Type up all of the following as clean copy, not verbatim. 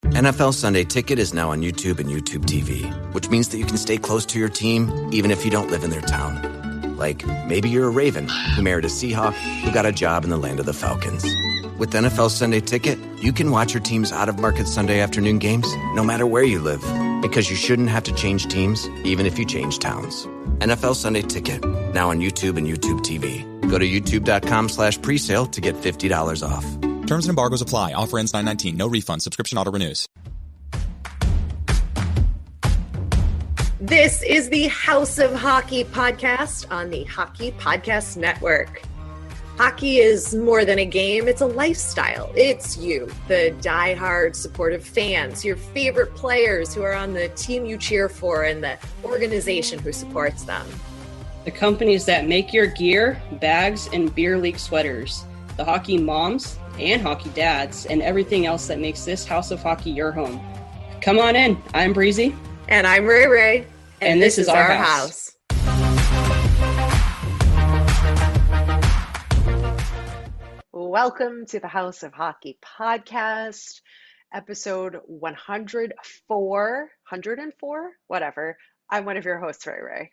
NFL Sunday Ticket is now on YouTube and YouTube TV, which means that you can stay close to your team even if you don't live in their town. Like, maybe you're a Raven who married a Seahawk who got a job in the land of the Falcons. With NFL Sunday Ticket, you can watch your team's out-of-market Sunday afternoon games no matter where you live, because you shouldn't have to change teams even if you change towns. NFL Sunday Ticket, now on YouTube and YouTube TV. Go to youtube.com/presale to get $50 off. Terms and embargoes apply. Offer ends 9/19. No refund. Subscription auto renews. This is the House of Hockey podcast on the Hockey Podcast Network. Hockey is more than a game. It's a lifestyle. It's you, the diehard supportive fans, your favorite players who are on the team you cheer for, and the organization who supports them. The companies that make your gear, bags, and beer league sweaters. The hockey moms and hockey dads, and everything else that makes this House of Hockey your home. Come on in. I'm Breezy. And I'm Rae Rae. And this is our house. Welcome to the House of Hockey podcast, episode 104, whatever. I'm one of your hosts, Rae Rae.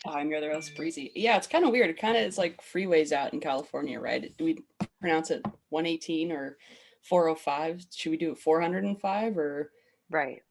I'm your other host, Breezy. Yeah, it's kind of weird. It kind of is like freeways out in California, right? Do we pronounce it 118 or 405? Should we do it 405 or? Right.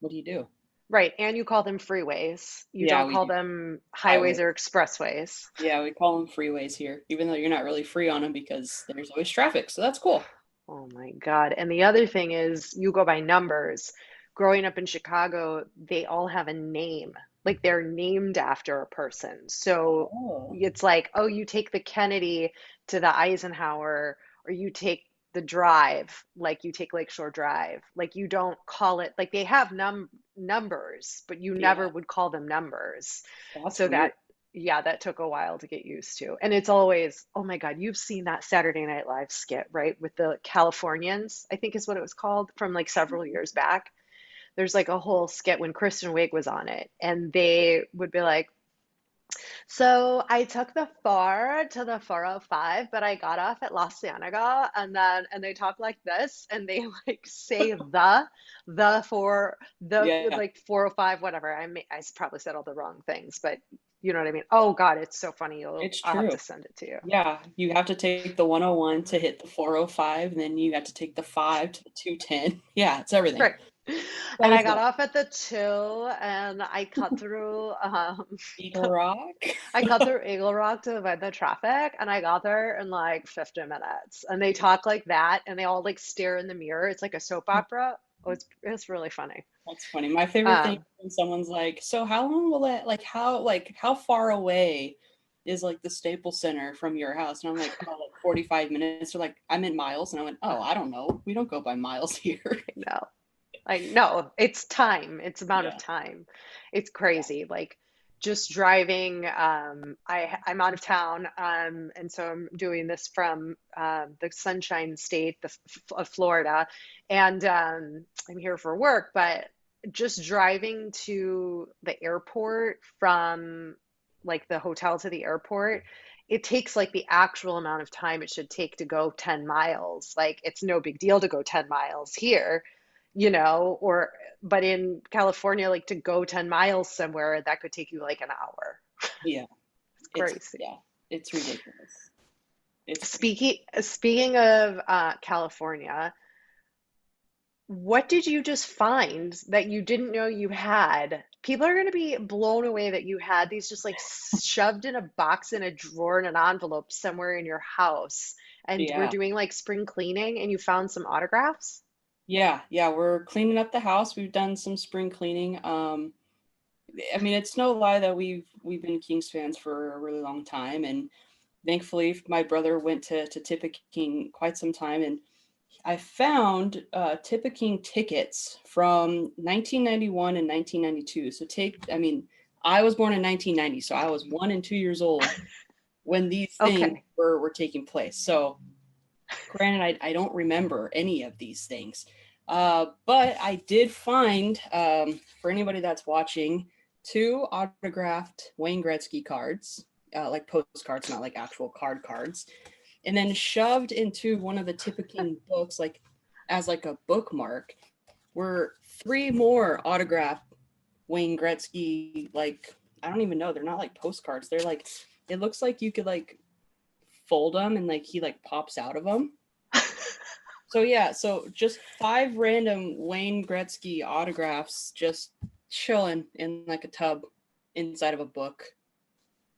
What do you do? Right, and you call them freeways. You don't call them highways or expressways. Yeah, we call them freeways here, even though you're not really free on them because there's always traffic, so that's cool. Oh my God. And the other thing is you go by numbers. Growing up in Chicago, they all have a name. Like they're named after a person. So It's like, oh, you take the Kennedy to the Eisenhower, or you take the drive, like you take Lakeshore Drive. Like you don't call it, like they have numbers, but you never would call them numbers. That's so weird. that took a while to get used to. And it's always, oh my God, you've seen that Saturday Night Live skit, right? With the Californians, I think is what it was called, from like several years back. There's like a whole skit when Kristen Wiig was on it, and they would be like, so I took the 4 to the 405, but I got off at La Cienega, and they talk like this, and they like say like 405, whatever. I probably said all the wrong things, but you know what I mean? Oh God, it's so funny. I'll have to send it to you. Yeah, you have to take the 101 to hit the 405, and then you have to take the 5 to the 210. Yeah, it's everything. Right. And I got off at the 2, and I cut through Eagle Rock. I cut through Eagle Rock to avoid the traffic, and I got there in like 50 minutes. And they talk like that, and they all like stare in the mirror. It's like a soap opera. Oh, it's really funny. That's funny. My favorite thing is when someone's like, so how long will it, how far away is like the Staples Center from your house? And I'm like, oh, like 45 minutes. They're like, I'm in miles. And I went, oh, I don't know. We don't go by miles here. No. No, it's time. It's amount of time. It's crazy. Like just driving. I'm out of town, and so I'm doing this from the Sunshine State, of Florida, and I'm here for work. But just driving to the airport from like the hotel to the airport, it takes like the actual amount of time it should take to go 10 miles. Like it's no big deal to go 10 miles here. But in California, like to go 10 miles somewhere, that could take you like an hour. Yeah. It's crazy. It's ridiculous. Speaking of California, what did you just find that you didn't know you had? People are going to be blown away that you had these just like shoved in a box in a drawer in an envelope somewhere in your house. And we're doing like spring cleaning, and you found some autographs? Yeah, we're cleaning up the house. We've done some spring cleaning. I mean, it's no lie that we've been Kings fans for a really long time, and thankfully, my brother went to Tippecanoe quite some time, and I found Tippecanoe tickets from 1991 and 1992. So I was born in 1990, so I was 1 and 2 years old when these things were taking place. So. Granted, I don't remember any of these things, but I did find, for anybody that's watching, 2 autographed Wayne Gretzky cards, like postcards, not like actual cards, and then shoved into one of the Tippecanoe books, like as like a bookmark, were 3 more autographed Wayne Gretzky, like, I don't even know. They're not like postcards. They're like, it looks like you could like fold them and like he like pops out of them. So yeah, so just 5 random Wayne Gretzky autographs just chilling in like a tub inside of a book.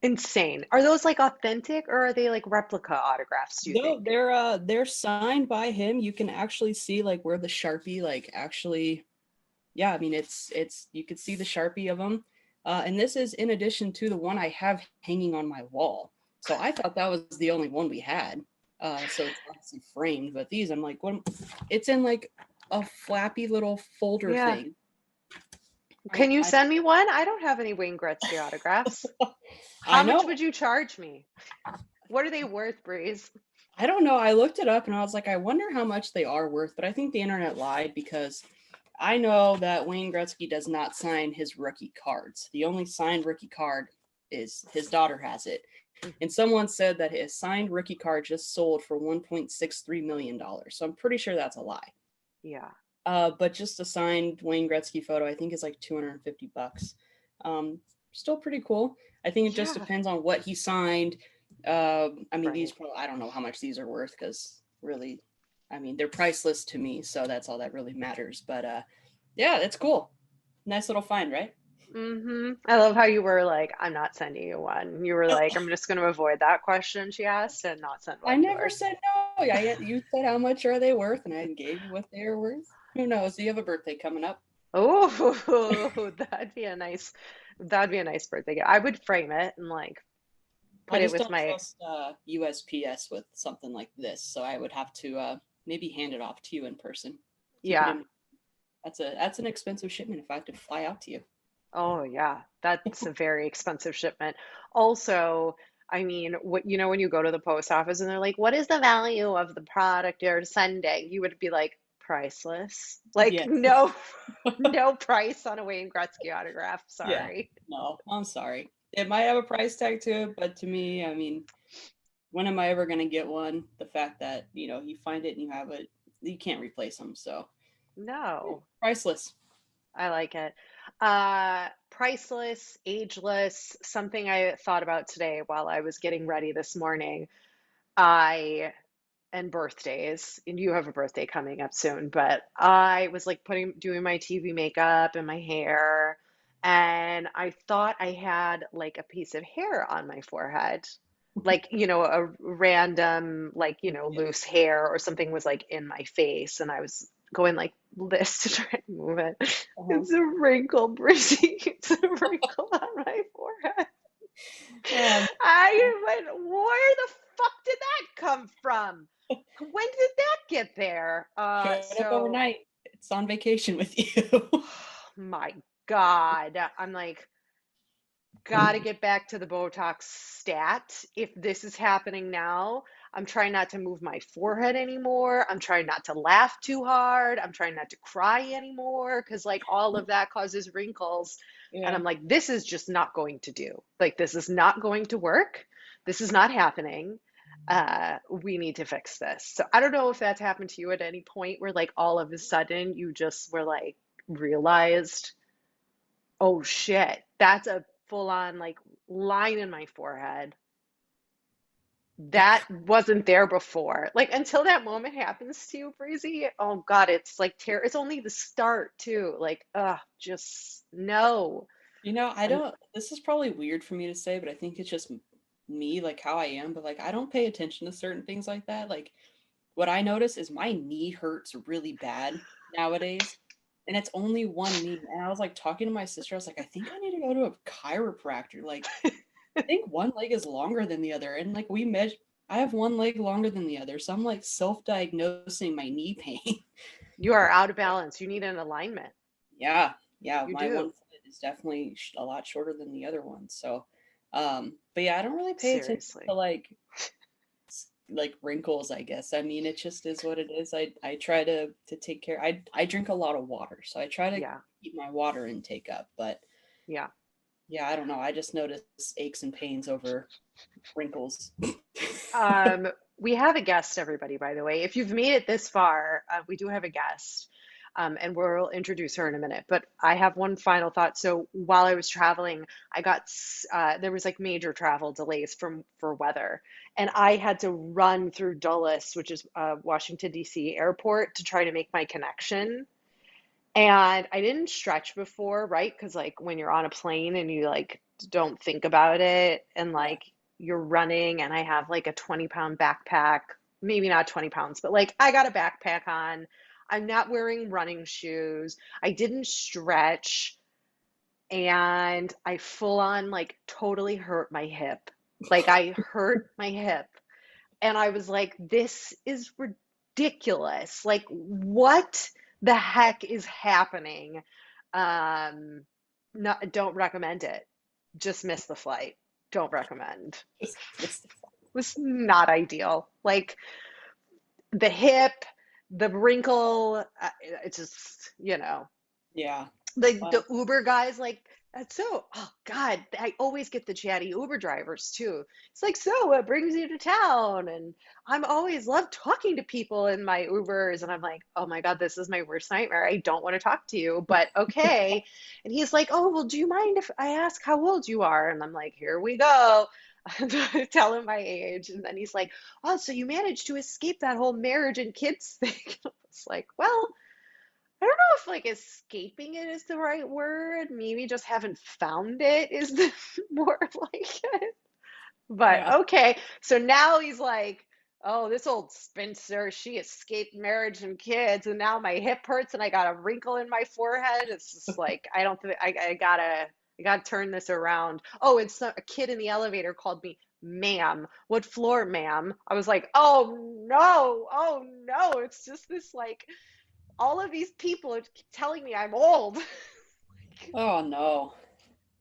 Insane. Are those like authentic or are they like replica autographs, do you No, think? they're signed by him. You can actually see like where the Sharpie like actually, yeah, I mean it's you can see the Sharpie of them. And this is in addition to the one I have hanging on my wall. So I thought that was the only one we had. So it's obviously framed, but these I'm like, what? It's in like a flappy little folder Yeah. thing. Can you send me one? I don't have any Wayne Gretzky autographs. How much would you charge me? What are they worth, Breeze? I don't know. I looked it up and I was like, I wonder how much they are worth, but I think the internet lied because I know that Wayne Gretzky does not sign his rookie cards. The only signed rookie card is his daughter has it. And someone said that his signed rookie card just sold for $1.63 million. So I'm pretty sure that's a lie. Yeah. But just a signed Wayne Gretzky photo, I think is like $250. Still pretty cool. I think it just depends on what he signed. I mean, Right. these probably, I don't know how much these are worth because really, I mean, they're priceless to me. So that's all that really matters. But yeah, that's cool. Nice little find, right? I love how you were like, I'm not sending you one. You were like, I'm just going to avoid that question she asked and not send I one to never her. said no. You said how much are they worth, and I gave you what they are worth. Who knows? Do you have a birthday coming up? Oh, that'd be a nice birthday gift. I would frame it and like I put it just with don't my, trust USPS with something like this, so I would have to maybe hand it off to you in person. Keep it yeah. in. That's an expensive shipment if I have to fly out to you. Oh, yeah. That's a very expensive shipment. Also, I mean, what you know when you go to the post office and they're like, "What is the value of the product you're sending?" You would be like, "Priceless." Like, Yes. no, no price on a Wayne Gretzky autograph. Yeah. Sorry. No, I'm sorry. It might have a price tag to it, but to me, I mean, when am I ever going to get one? The fact that, you find it and you have it, you can't replace them. So No, priceless. I like it. Priceless, ageless, something I thought about today while I was getting ready this morning. I and birthdays, and you have a birthday coming up soon, but I was like doing my TV makeup and my hair, and I thought I had like a piece of hair on my forehead. Like, a random, like, loose hair or something was like in my face, and I was going like this to try and move it. Uh-huh. It's a wrinkle, Brizzy. It's a wrinkle on my forehead. Um, I went, where the fuck did that come from? When did that get there? Showed up So, overnight. It's on vacation with you. my God, I'm like, gotta get back to the Botox stat. If this is happening now, I'm trying not to move my forehead anymore. I'm trying not to laugh too hard. I'm trying not to cry anymore because, like, all of that causes wrinkles. And Yeah. I'm like, this is just not going to do. Like, this is not going to work. This is not happening. We need to fix this. So I don't know if that's happened to you at any point where, like, all of a sudden you just were like, realized, oh shit, that's a full on like line in my forehead. That wasn't there before. Like until that moment happens to you, Breezy, oh God, it's like it's only the start too. Like, just no. I And don't, this is probably weird for me to say, but I think it's just me, like how I am, but like I don't pay attention to certain things like that. Like what I notice is my knee hurts really bad nowadays. And it's only one knee. And I was like talking to my sister, I was like, I think I need to go to a chiropractor. Like, I think one leg is longer than the other. And like we measure, I have one leg longer than the other. So I'm like self-diagnosing my knee pain. you are out of balance. You need an alignment. Yeah. Yeah. You My one do. foot is definitely a lot shorter than the other one. So, but yeah, I don't really pay attention to Seriously. like wrinkles, I guess. I mean, it just is what it is. I try to take care. I drink a lot of water, so I try to Yeah. keep my water intake up. But Yeah. yeah, I don't know. I just notice aches and pains over wrinkles. Um, we have a guest, everybody, by the way. If you've made it this far, we do have a guest. and we'll introduce her in a minute. But I have one final thought. So while I was traveling, there was like major travel delays for weather, and I had to run through Dulles, which is Washington D.C. airport, to try to make my connection. And I didn't stretch before, right? Because like when you're on a plane and you like don't think about it, and Yeah. like you're running, and I have like a 20-pound backpack, maybe not 20 pounds, but like I got a backpack on. I'm not wearing running shoes. I didn't stretch, and I full on like totally hurt my hip. Like I hurt my hip. And I was like, this is ridiculous. Like, what the heck is happening? Um, no, don't recommend it. Just miss the flight. Don't recommend. Just missed it. Was not ideal. Like the hip, the wrinkle, it's just, Yeah. the Well, Uber guys, like, that's so, oh God, I always get the chatty Uber drivers too. It's like, so what brings you to town? And I'm always love talking to people in my Ubers. And I'm like, oh my God, this is my worst nightmare. I don't want to talk to you, but okay. And he's like, oh, well, do you mind if I ask how old you are? And I'm like, here we go. I tell him my age. And then he's like, oh, so you managed to escape that whole marriage and kids thing. It's like, well, I don't know if like escaping it is the right word. Maybe just haven't found it is the more like it. But yeah. okay. So now he's like, oh, this old spinster, she escaped marriage and kids, and now my hip hurts and I got a wrinkle in my forehead. It's just like I don't think I gotta turn this around. Oh, and so a kid in the elevator called me ma'am. What floor, ma'am? I was like, oh no, it's just this like all of these people are telling me I'm old. Oh no.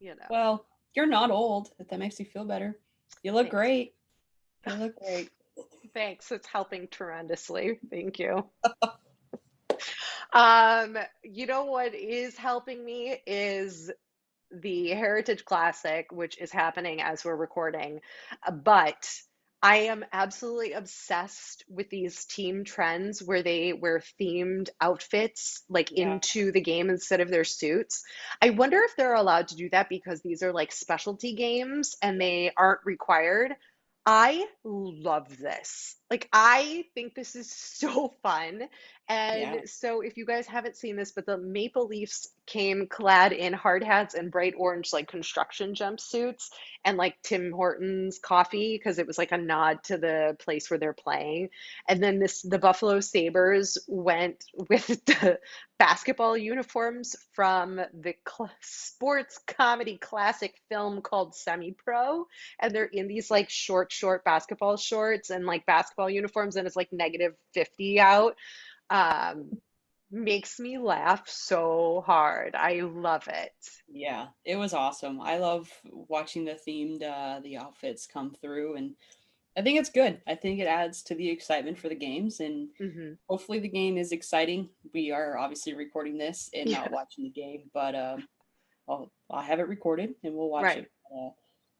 you know. Well, you're not old, if that makes you feel better. You look Thanks. great. You look great. Thanks. It's helping tremendously. Thank you. You know what is helping me is the Heritage Classic, which is happening as we're recording. But I am absolutely obsessed with these team trends where they wear themed outfits like Yeah. into the game instead of their suits. I wonder if they're allowed to do that because these are like specialty games and they aren't required. I love this. Like, I think this is so fun. Yeah. And so, if you guys haven't seen this, but the Maple Leafs came clad in hard hats and bright orange, like construction jumpsuits, and like Tim Hortons coffee, because it was like a nod to the place where they're playing. And then the Buffalo Sabres went with the basketball uniforms from the sports comedy classic film called Semi Pro, and they're in these like short basketball shorts and like basketball uniforms, and it's like -50 out. Um, Makes me laugh so hard. I love it. Yeah. It was awesome. I love watching the outfits come through, and I think it's good. I think it adds to the excitement for the games, and Hmm. hopefully the game is exciting. We are obviously recording this and not Yeah, watching the game, but I'll have it recorded and we'll watch right. it.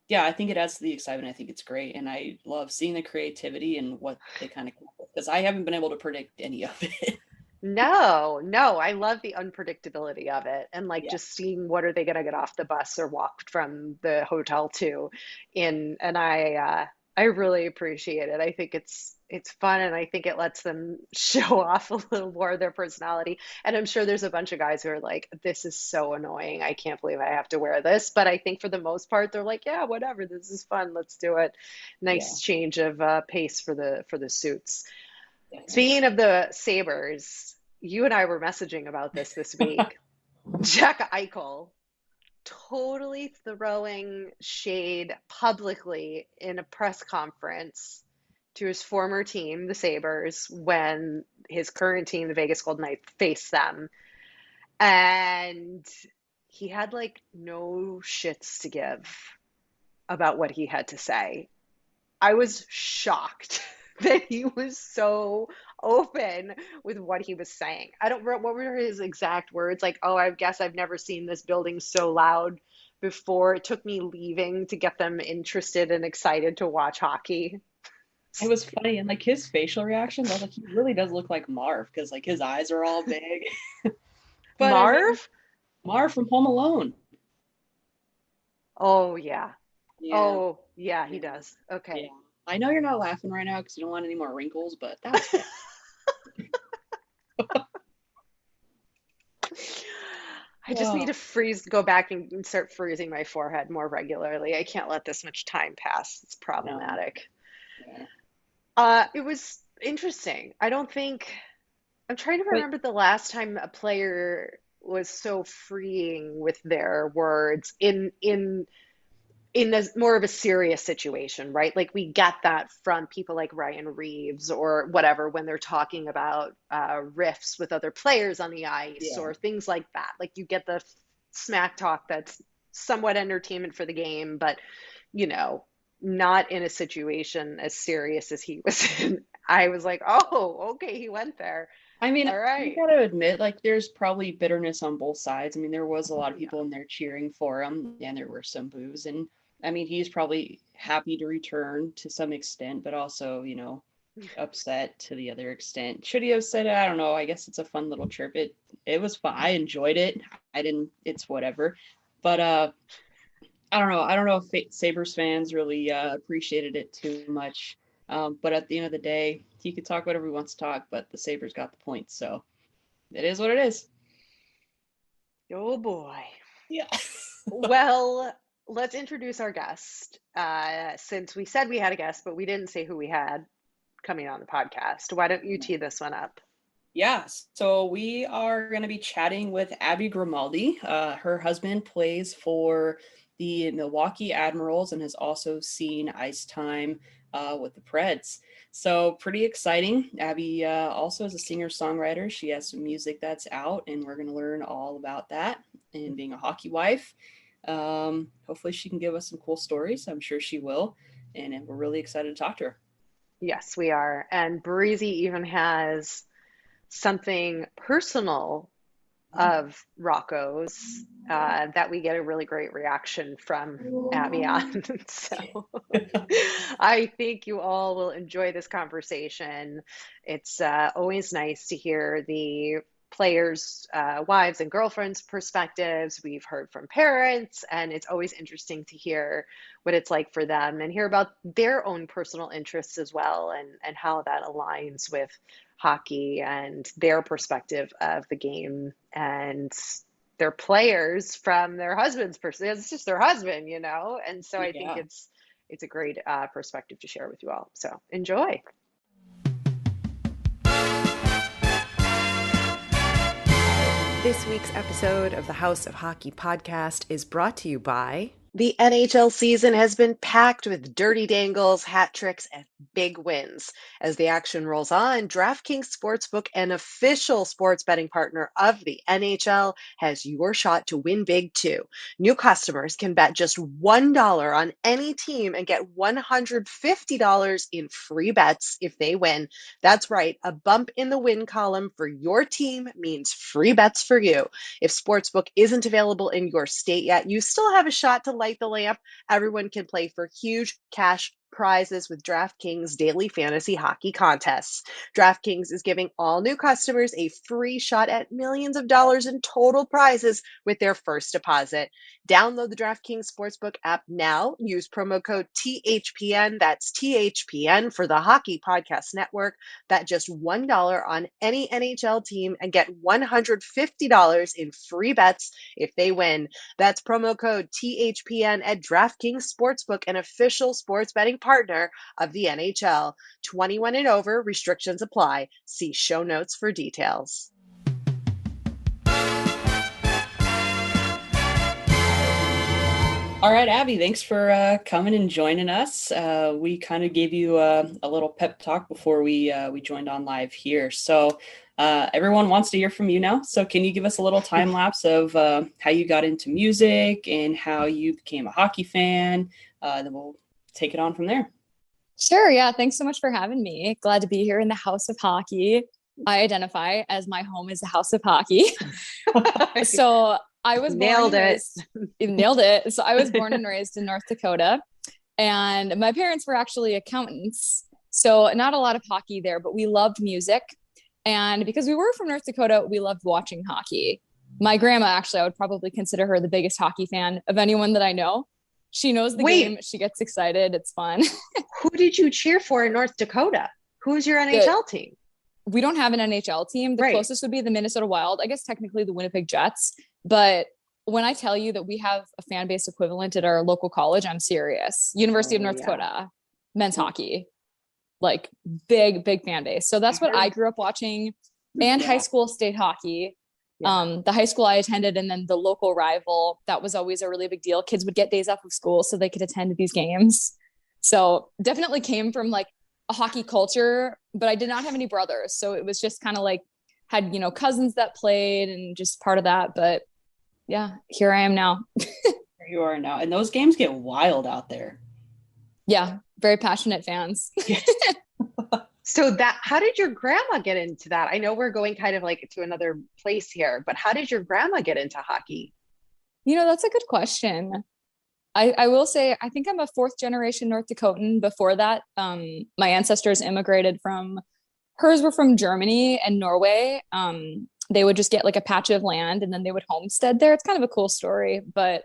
Yeah, I think it adds to the excitement. I think it's great, and I love seeing the creativity and what they kind of come up with because I haven't been able to predict any of it. No, no, I love the unpredictability of it and like Yeah, just seeing what are they gonna get off the bus or walk from the hotel to in and I really appreciate it. I think it's fun and I think it lets them show off a little more of their personality. And I'm sure there's a bunch of guys who are like, this is so annoying. I can't believe I have to wear this. But I think for the most part, they're like, yeah, whatever, this is fun. Let's do it. yeah, Nice change of pace for the suits. definitely. Speaking of the Sabres, you and I were messaging about this week. Jack Eichel totally throwing shade publicly in a press conference to his former team, the Sabres, when his current team, the Vegas Golden Knights, faced them. And he had like no shits to give about what he had to say. I was shocked that he was so open with what he was saying. I don't remember what were his exact words, like, oh, I guess I've never seen this building so loud before. It took me leaving to get them interested and excited to watch hockey. It was funny, and like his facial reactions, I was like, he really does look like Marv because like his eyes are all big. But I mean, Marv? Marv from Home Alone. Oh yeah. Yeah, Oh yeah, he yeah, does. yeah. Okay. I know you're not laughing right now because you don't want any more wrinkles, but that's it. I just need Oh, to go back and start freezing my forehead more regularly. I can't let this much time pass. It's no. problematic. Yeah. It was interesting. I don't think I'm trying to But remember the last time a player was so freeing with their words in a more of a serious situation, right? Like we get that from people like Ryan Reeves or whatever when they're talking about riffs with other players on the ice yeah, or things like that. Like you get the smack talk that's somewhat entertainment for the game, but you know, not in a situation as serious as he was in. I was like, oh, okay, he went there. I mean, All you right. gotta admit, like, there's probably bitterness on both sides. I mean, there was a lot Oh of yeah. people in there cheering for him, and there were some boos. And I mean, he's probably happy to return to some extent, but also, upset to the other extent. Should he have said it? I don't know. I guess it's a fun little trip. It was fun. I enjoyed it. I didn't. It's whatever. But I don't know. I don't know if Sabres fans really appreciated it too much. But at the end of the day, he could talk whatever he wants to talk, but the Sabres got the point. So it is what it is. Oh boy. Yeah. Well, let's introduce our guest. Since we said we had a guest, but we didn't say who we had coming on the podcast. Why don't you tee this one up? Yeah, so we are going to be chatting with Abby Grimaldi. Her husband plays for the Milwaukee Admirals and has also seen ice time with the Preds. So pretty exciting. Abby also is a singer-songwriter. She has some music that's out, and we're going to learn all about that and being a hockey wife. Hopefully she can give us some cool stories. I'm sure she will, and we're really excited to talk to her. Yes, we are. And Breezy even has something personal of Rocco's that we get a really great reaction from Abby on. So I think you all will enjoy this conversation. It's always nice to hear the players' wives and girlfriends' perspectives. We've heard from parents, and it's always interesting to hear what it's like for them and hear about their own personal interests as well and how that aligns with hockey and their perspective of the game and their players from their husband's perspective. It's just their husband, you know? And so I think Yeah. it's a great perspective to share with you all. So enjoy. This week's episode of the House of Hockey podcast is brought to you by the NHL season has been packed with dirty dangles, hat tricks, and big wins. As the action rolls on, DraftKings Sportsbook, an official sports betting partner of the NHL, has your shot to win big too. New customers can bet just $1 on any team and get $150 in free bets if they win. That's right, a bump in the win column for your team means free bets for you. If Sportsbook isn't available in your state yet, you still have a shot to light the lamp. Everyone can play for huge cash prizes with DraftKings daily fantasy hockey contests. DraftKings is giving all new customers a free shot at millions of dollars in total prizes with their first deposit. Download the DraftKings Sportsbook app now. Use promo code THPN. That's THPN for the Hockey Podcast Network. Bet just $1 on any NHL team and get $150 in free bets if they win. That's promo code THPN at DraftKings Sportsbook, an official sports betting partner of the NHL. 21 and over, restrictions apply. See show notes for details. All right, Abby, thanks for coming and joining us. We kind of gave you a little pep talk before we joined on live here. So everyone wants to hear from you now. So can you give us a little time lapse of how you got into music and how you became a hockey fan? Then we'll take it on from there. Sure. Yeah. Thanks so much for having me. Glad to be here in the House of Hockey. I identify as my home is the House of Hockey. So I was Nailed it. You nailed it. So I was born and raised in North Dakota, and my parents were actually accountants. So not a lot of hockey there, but we loved music. And because we were from North Dakota, we loved watching hockey. My grandma, actually, I would probably consider her the biggest hockey fan of anyone that I know. She knows the game. She gets excited. It's fun. Who did you cheer for in North Dakota? Who's your NHL team? We don't have an NHL team. The closest would be the Minnesota Wild. I guess technically the Winnipeg Jets. But when I tell you that we have a fan base equivalent at our local college, I'm serious. University of North Dakota, men's hockey, like big fan base. So that's what I grew up watching, and high school state hockey. The high school I attended, and then the local rival, that was always a really big deal. Kids would get days off of school so they could attend these games. So definitely came from like a hockey culture, but I did not have any brothers. So it was just kind of like had, cousins that played and just part of that. But yeah, here I am now. Here you are now. And those games get wild out there. Yeah. Very passionate fans. So how did your grandma get into that? I know we're going kind of like to another place here, but how did your grandma get into hockey? That's a good question. I will say, I think I'm a 4th generation North Dakotan. Before that, my ancestors immigrated hers were from Germany and Norway. They would just get like a patch of land and then they would homestead there. It's kind of a cool story, but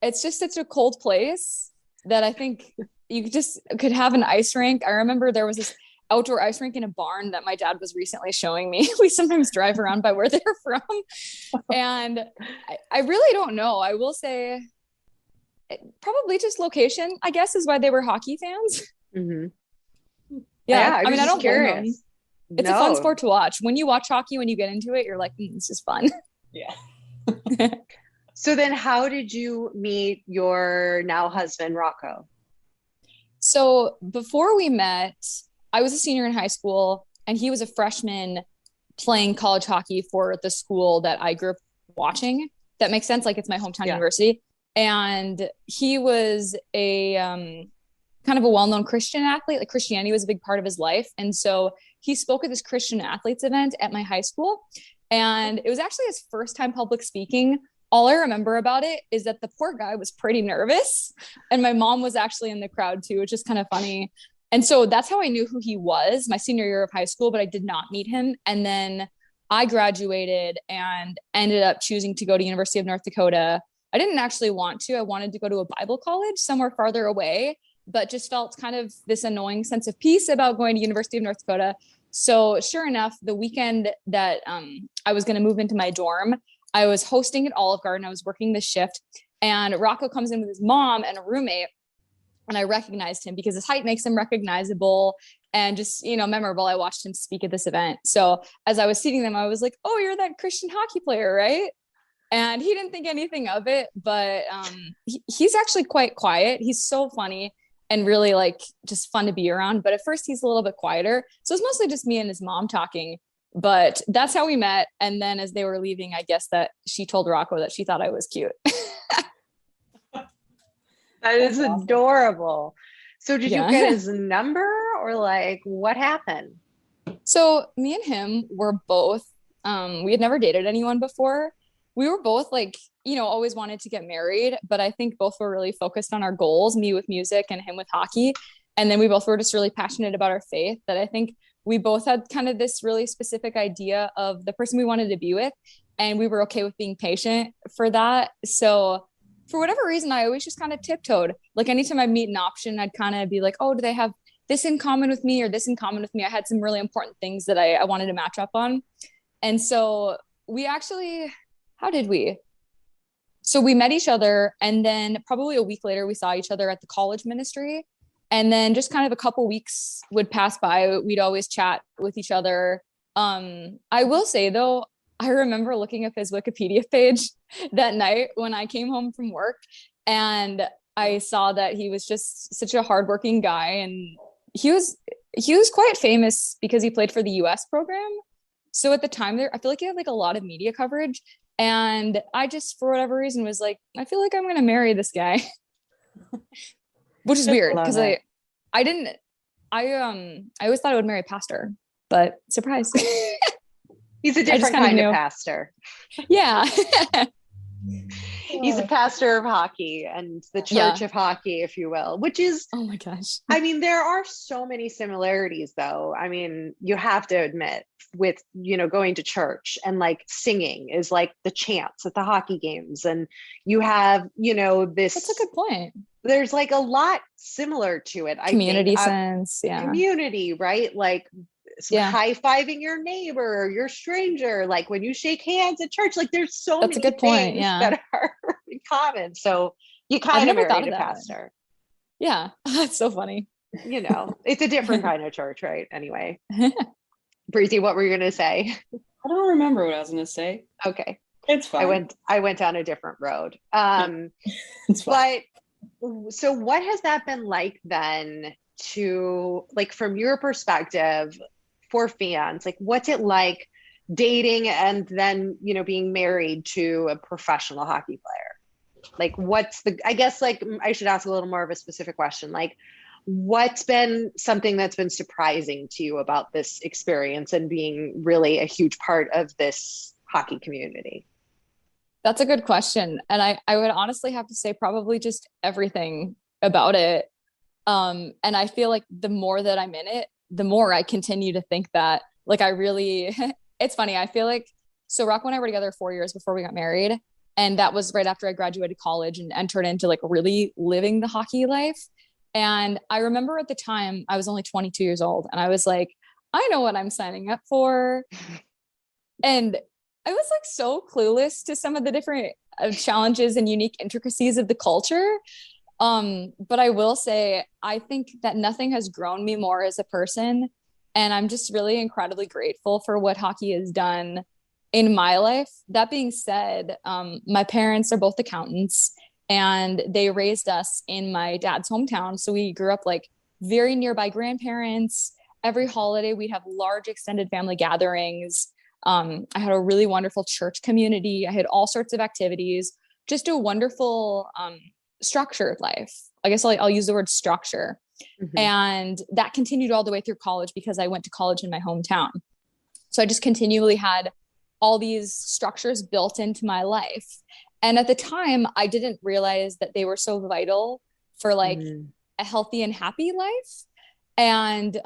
it's just such a cold place that I think you could have an ice rink. I remember there was this outdoor ice rink in a barn that my dad was recently showing me. We sometimes drive around by where they're from. And I really don't know. I will say probably just location, I guess, is why they were hockey fans. Mm-hmm. Yeah. I mean, I don't blame them. It's a fun sport to watch. When you watch hockey, when you get into it, you're like, this is fun. Yeah. So then how did you meet your now husband, Rocco? So before we met, I was a senior in high school and he was a freshman playing college hockey for the school that I grew up watching. That makes sense. Like, it's my hometown university. And he was a kind of a well-known Christian athlete. Like, Christianity was a big part of his life. And so he spoke at this Christian athletes event at my high school. And it was actually his first time public speaking. All I remember about it is that the poor guy was pretty nervous. And my mom was actually in the crowd too, which is kind of funny. And so that's how I knew who he was my senior year of high school, but I did not meet him. And then I graduated and ended up choosing to go to University of North Dakota. I didn't actually want to. I wanted to go to a Bible college somewhere farther away, but just felt kind of this annoying sense of peace about going to University of North Dakota. So sure enough, the weekend that I was going to move into my dorm, I was hosting at Olive Garden. I was working the shift, and Rocco comes in with his mom and a roommate. And I recognized him because his height makes him recognizable and just, memorable. I watched him speak at this event. So as I was seeing them, I was like, oh, you're that Christian hockey player, right? And he didn't think anything of it, but he's actually quite quiet. He's so funny and really like just fun to be around. But at first he's a little bit quieter. So it's mostly just me and his mom talking, but that's how we met. And then as they were leaving, I guess that she told Rocco that she thought I was cute. That is adorable. So did you get his number, or like what happened? So me and him were both, we had never dated anyone before. We were both like, always wanted to get married, but I think both were really focused on our goals, me with music and him with hockey. And then we both were just really passionate about our faith, that I think we both had kind of this really specific idea of the person we wanted to be with. And we were okay with being patient for that. So for whatever reason, I always just kind of tiptoed. Like, anytime I meet an option, I'd kind of be like, oh, do they have this in common with me or this in common with me? I had some really important things that I wanted to match up on. And so we actually, how did we? So we met each other, and then probably a week later, we saw each other at the college ministry. And then just kind of a couple weeks would pass by. We'd always chat with each other. I will say though, I remember looking up his Wikipedia page that night when I came home from work, and I saw that he was just such a hardworking guy, and he was quite famous because he played for the US program. So at the time there, I feel like he had like a lot of media coverage, and I just, for whatever reason, was like, I feel like I'm going to marry this guy, which is weird because I always thought I would marry a pastor, but surprise. He's a different kind of pastor. Yeah. He's a pastor of hockey and the church of hockey, if you will, which is, oh my gosh. I mean, there are so many similarities though. I mean, you have to admit with, going to church and like singing is like the chants at the hockey games. And you have, this. That's a good point. There's like a lot similar to it. Community sense. Yeah. Community, right? Like high-fiving your neighbor, your stranger, like when you shake hands at church, like there's so many good point. things that are in common. So you kind of married a pastor. Yeah. That's so funny. It's a different kind of church, right? Anyway. Breezy, what were you going to say? I don't remember what I was going to say. Okay. It's fine. I went down a different road. It's fine. But so what has that been like then to, like, from your perspective for fans, like what's it like dating and then, being married to a professional hockey player? Like I guess like I should ask a little more of a specific question. Like what's been something that's been surprising to you about this experience and being really a huge part of this hockey community? That's a good question. And I would honestly have to say probably just everything about it. And I feel like the more that I'm in it, the more I continue to think that, like, I really, it's funny. I feel like, so Rocco and I were together 4 years before we got married. And that was right after I graduated college and entered into like really living the hockey life. And I remember at the time I was only 22 years old and I was like, I know what I'm signing up for. And I was like so clueless to some of the different challenges and unique intricacies of the culture. But I will say, I think that nothing has grown me more as a person. And I'm just really incredibly grateful for what hockey has done in my life. That being said, my parents are both accountants and they raised us in my dad's hometown. So we grew up like very nearby grandparents. Every holiday we'd have large extended family gatherings. I had a really wonderful church community. I had all sorts of activities, just a wonderful, structured life. I guess I'll use the word structure. Mm-hmm. And that continued all the way through college because I went to college in my hometown. So I just continually had all these structures built into my life. And at the time, I didn't realize that they were so vital for like a healthy and happy life. And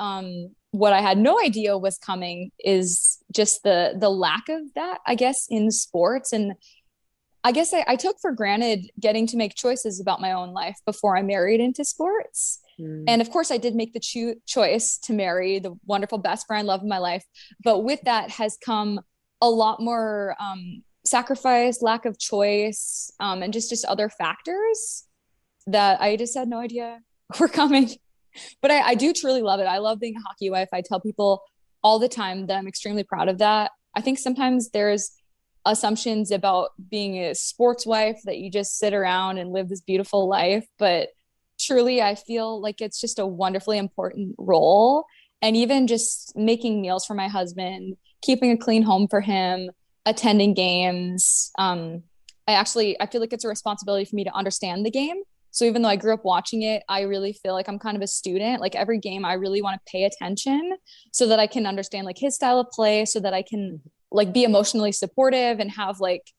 what I had no idea was coming is just the lack of that, I guess, in sports. And I guess I took for granted getting to make choices about my own life before I married into sports. And of course, I did make the choice to marry the wonderful best friend, love of my life. But with that has come a lot more sacrifice, lack of choice, and just other factors that I just had no idea were coming. But I do truly love it. I love being a hockey wife. I tell people all the time that I'm extremely proud of that. I think sometimes there's assumptions about being a sports wife that you just sit around and live this beautiful life. But truly, I feel like it's just a wonderfully important role. And even just making meals for my husband, keeping a clean home for him, attending games. I feel like it's a responsibility for me to understand the game. So even though I grew up watching it, I really feel like I'm kind of a student. Like every game, I really want to pay attention so that I can understand like his style of play, so that I can like be emotionally supportive and have like,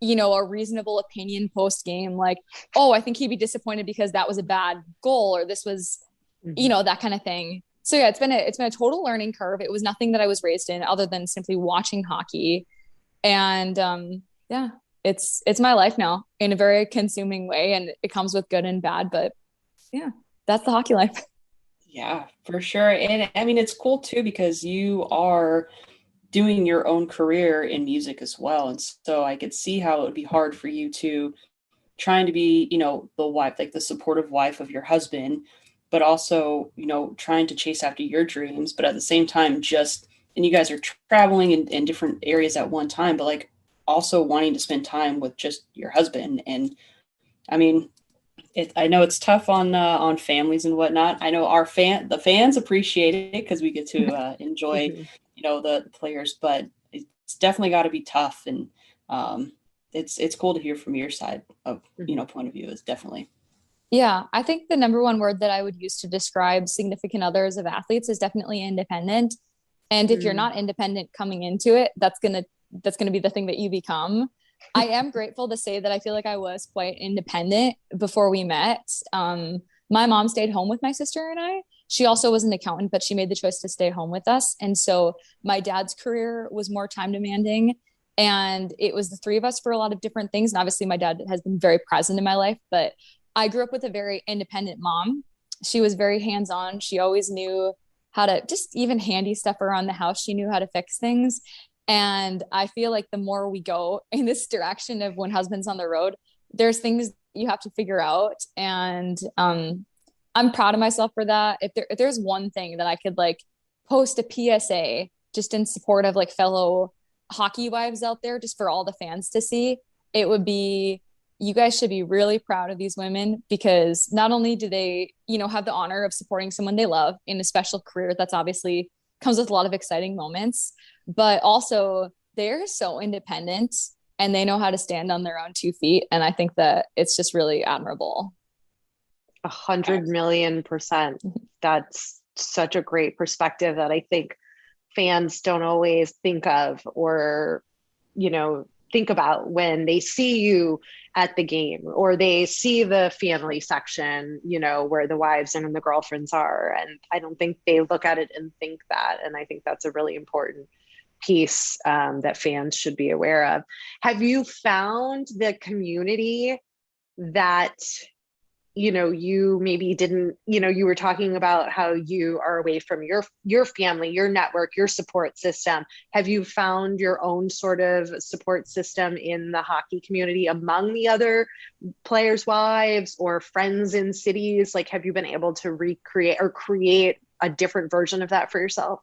a reasonable opinion post game. Like, oh, I think he'd be disappointed because that was a bad goal, or this was, that kind of thing. So yeah, it's been a total learning curve. It was nothing that I was raised in other than simply watching hockey. And it's my life now in a very consuming way, and it comes with good and bad, but yeah, that's the hockey life. Yeah, for sure. And I mean, it's cool too, because you are doing your own career in music as well. And so I could see how it would be hard for you to trying to be, the wife, like the supportive wife of your husband, but also, trying to chase after your dreams, but at the same time, and you guys are traveling in different areas at one time, but like also wanting to spend time with just your husband. And I mean, I know it's tough on families and whatnot. I know the fans appreciate it because we get to enjoy, the players, but it's definitely got to be tough. And it's cool to hear from your side of, point of view is definitely. Yeah, I think the number one word that I would use to describe significant others of athletes is definitely independent. And if you're not independent coming into it, that's gonna be the thing that you become. I am grateful to say that I feel like I was quite independent before we met. My mom stayed home with my sister and I. She also was an accountant, but she made the choice to stay home with us. And so my dad's career was more time demanding. And it was the three of us for a lot of different things. And obviously, my dad has been very present in my life, but I grew up with a very independent mom. She was very hands on. She always knew how to just even handy stuff around the house. She knew how to fix things. And I feel like the more we go in this direction of when husband's on the road, there's things you have to figure out. And I'm proud of myself for that. If there's one thing that I could like post a PSA just in support of like fellow hockey wives out there, just for all the fans to see, it would be, you guys should be really proud of these women, because not only do they, have the honor of supporting someone they love in a special career that's obviously comes with a lot of exciting moments, but also they're so independent and they know how to stand on their own 2 feet. And I think that it's just really admirable. 100,000,000%. That's such a great perspective that I think fans don't always think of or, think about when they see you at the game or they see the family section, where the wives and the girlfriends are. And I don't think they look at it and think that. And I think that's a really important piece that fans should be aware of. Have you found the community that you maybe didn't, you were talking about how you are away from your family, your network, your support system. Have you found your own sort of support system in the hockey community among the other players' wives or friends in cities? Like, have you been able to recreate or create a different version of that for yourself?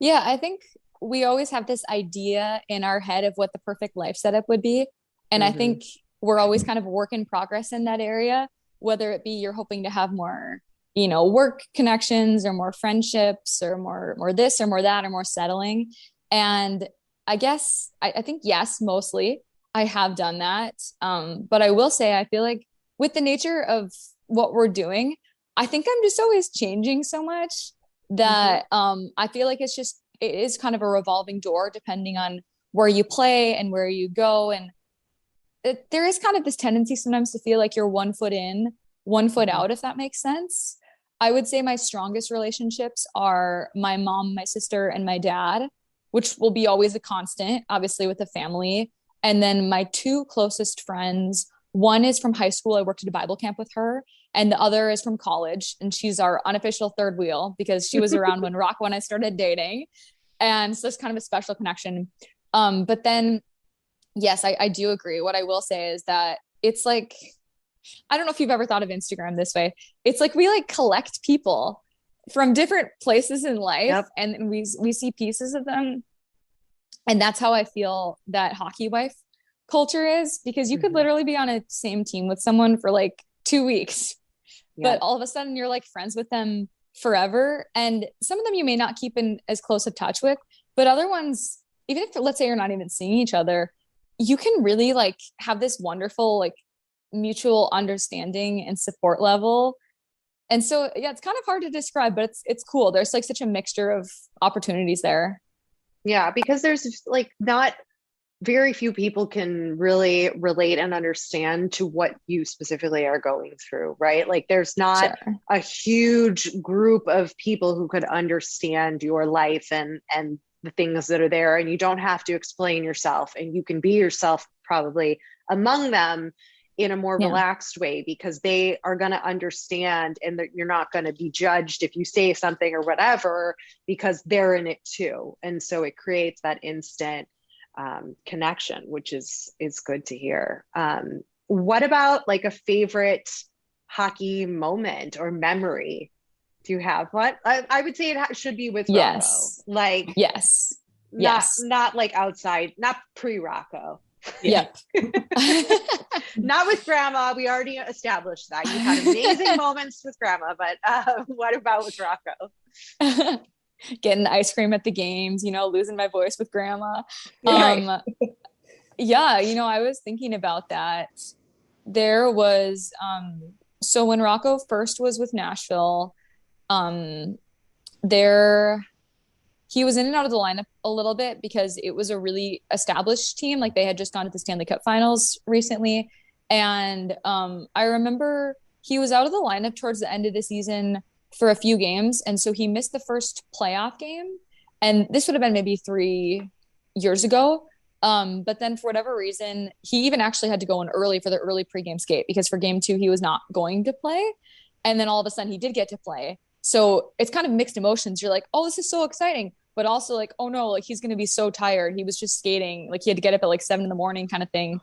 Yeah, I think we always have this idea in our head of what the perfect life setup would be. And I think we're always kind of a work in progress in that area. Whether it be you're hoping to have more, work connections or more friendships or more this or more that or more settling. And I guess I think, yes, mostly I have done that. But I will say, I feel like with the nature of what we're doing, I think I'm just always changing so much that I feel like it is kind of a revolving door depending on where you play and where you go. And there is kind of this tendency sometimes to feel like you're 1 foot in, 1 foot out, if that makes sense. I would say my strongest relationships are my mom, my sister, and my dad, which will be always a constant, obviously, with the family. And then my 2 closest friends, one is from high school. I worked at a Bible camp with her. And the other is from college. And she's our unofficial third wheel because she was around when Rocco and I started dating. And so it's kind of a special connection. But then yes, I do agree. What I will say is that it's like, I don't know if you've ever thought of Instagram this way. It's like we like collect people from different places in life and we see pieces of them. And that's how I feel that hockey wife culture is, because you could literally be on a same team with someone for like 2 weeks, but all of a sudden you're like friends with them forever. And some of them you may not keep in as close a touch with, but other ones, even if let's say you're not even seeing each other, you can really like have this wonderful like mutual understanding and support level. And so yeah, it's kind of hard to describe, but it's cool. There's like such a mixture of opportunities there. Yeah, because there's like not very few people can really relate and understand to what you specifically are going through, right? Like there's not a huge group of people who could understand your life and the things that are there, and you don't have to explain yourself, and you can be yourself probably among them in a more relaxed way, because they are going to understand, and that you're not going to be judged if you say something or whatever, because they're in it too. And so it creates that instant connection, which is good to hear. What about like a favorite hockey moment or memory? Do you have what? I would say it should be with Rocco. Like not like outside, not pre-Rocco. Yep. Not with grandma. We already established that. You've had amazing moments with grandma, but what about with Rocco? Getting ice cream at the games, losing my voice with grandma. Yeah, I was thinking about that. There was, so when Rocco first was with Nashville, he was in and out of the lineup a little bit because it was a really established team. Like they had just gone to the Stanley Cup finals recently. And I remember he was out of the lineup towards the end of the season for a few games. And so he missed the first playoff game. And this would have been maybe 3 years ago. But then for whatever reason, he even actually had to go in early for the early pregame skate because for game 2, he was not going to play. And then all of a sudden he did get to play. So it's kind of mixed emotions. You're like, oh, this is so exciting. But also like, oh no, like he's going to be so tired. He was just skating. Like he had to get up at like 7 a.m. kind of thing.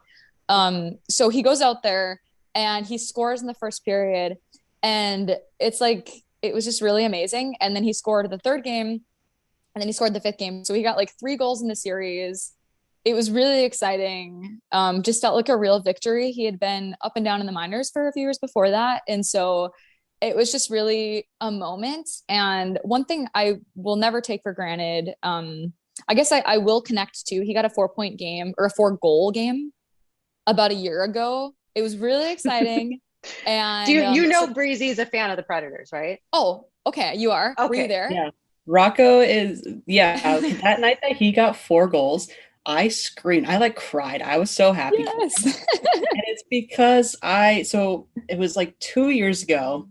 So he goes out there and he scores in the first period. And it's like, it was just really amazing. And then he scored the third game and then he scored the fifth game. So he got like 3 goals in the series. It was really exciting. Just felt like a real victory. He had been up and down in the minors for a few years before that. And so it was just really a moment. And one thing I will never take for granted, I guess I will connect to, he got a 4-point game or a 4-goal game about a year ago. It was really exciting. And do you know Breezy is a fan of the Predators, right? Oh, okay. You are? Okay. Were you there? Yeah. Rocco is, that night that he got 4 goals, I screamed. I like cried. I was so happy. Yes. And it's because so it was like 2 years ago.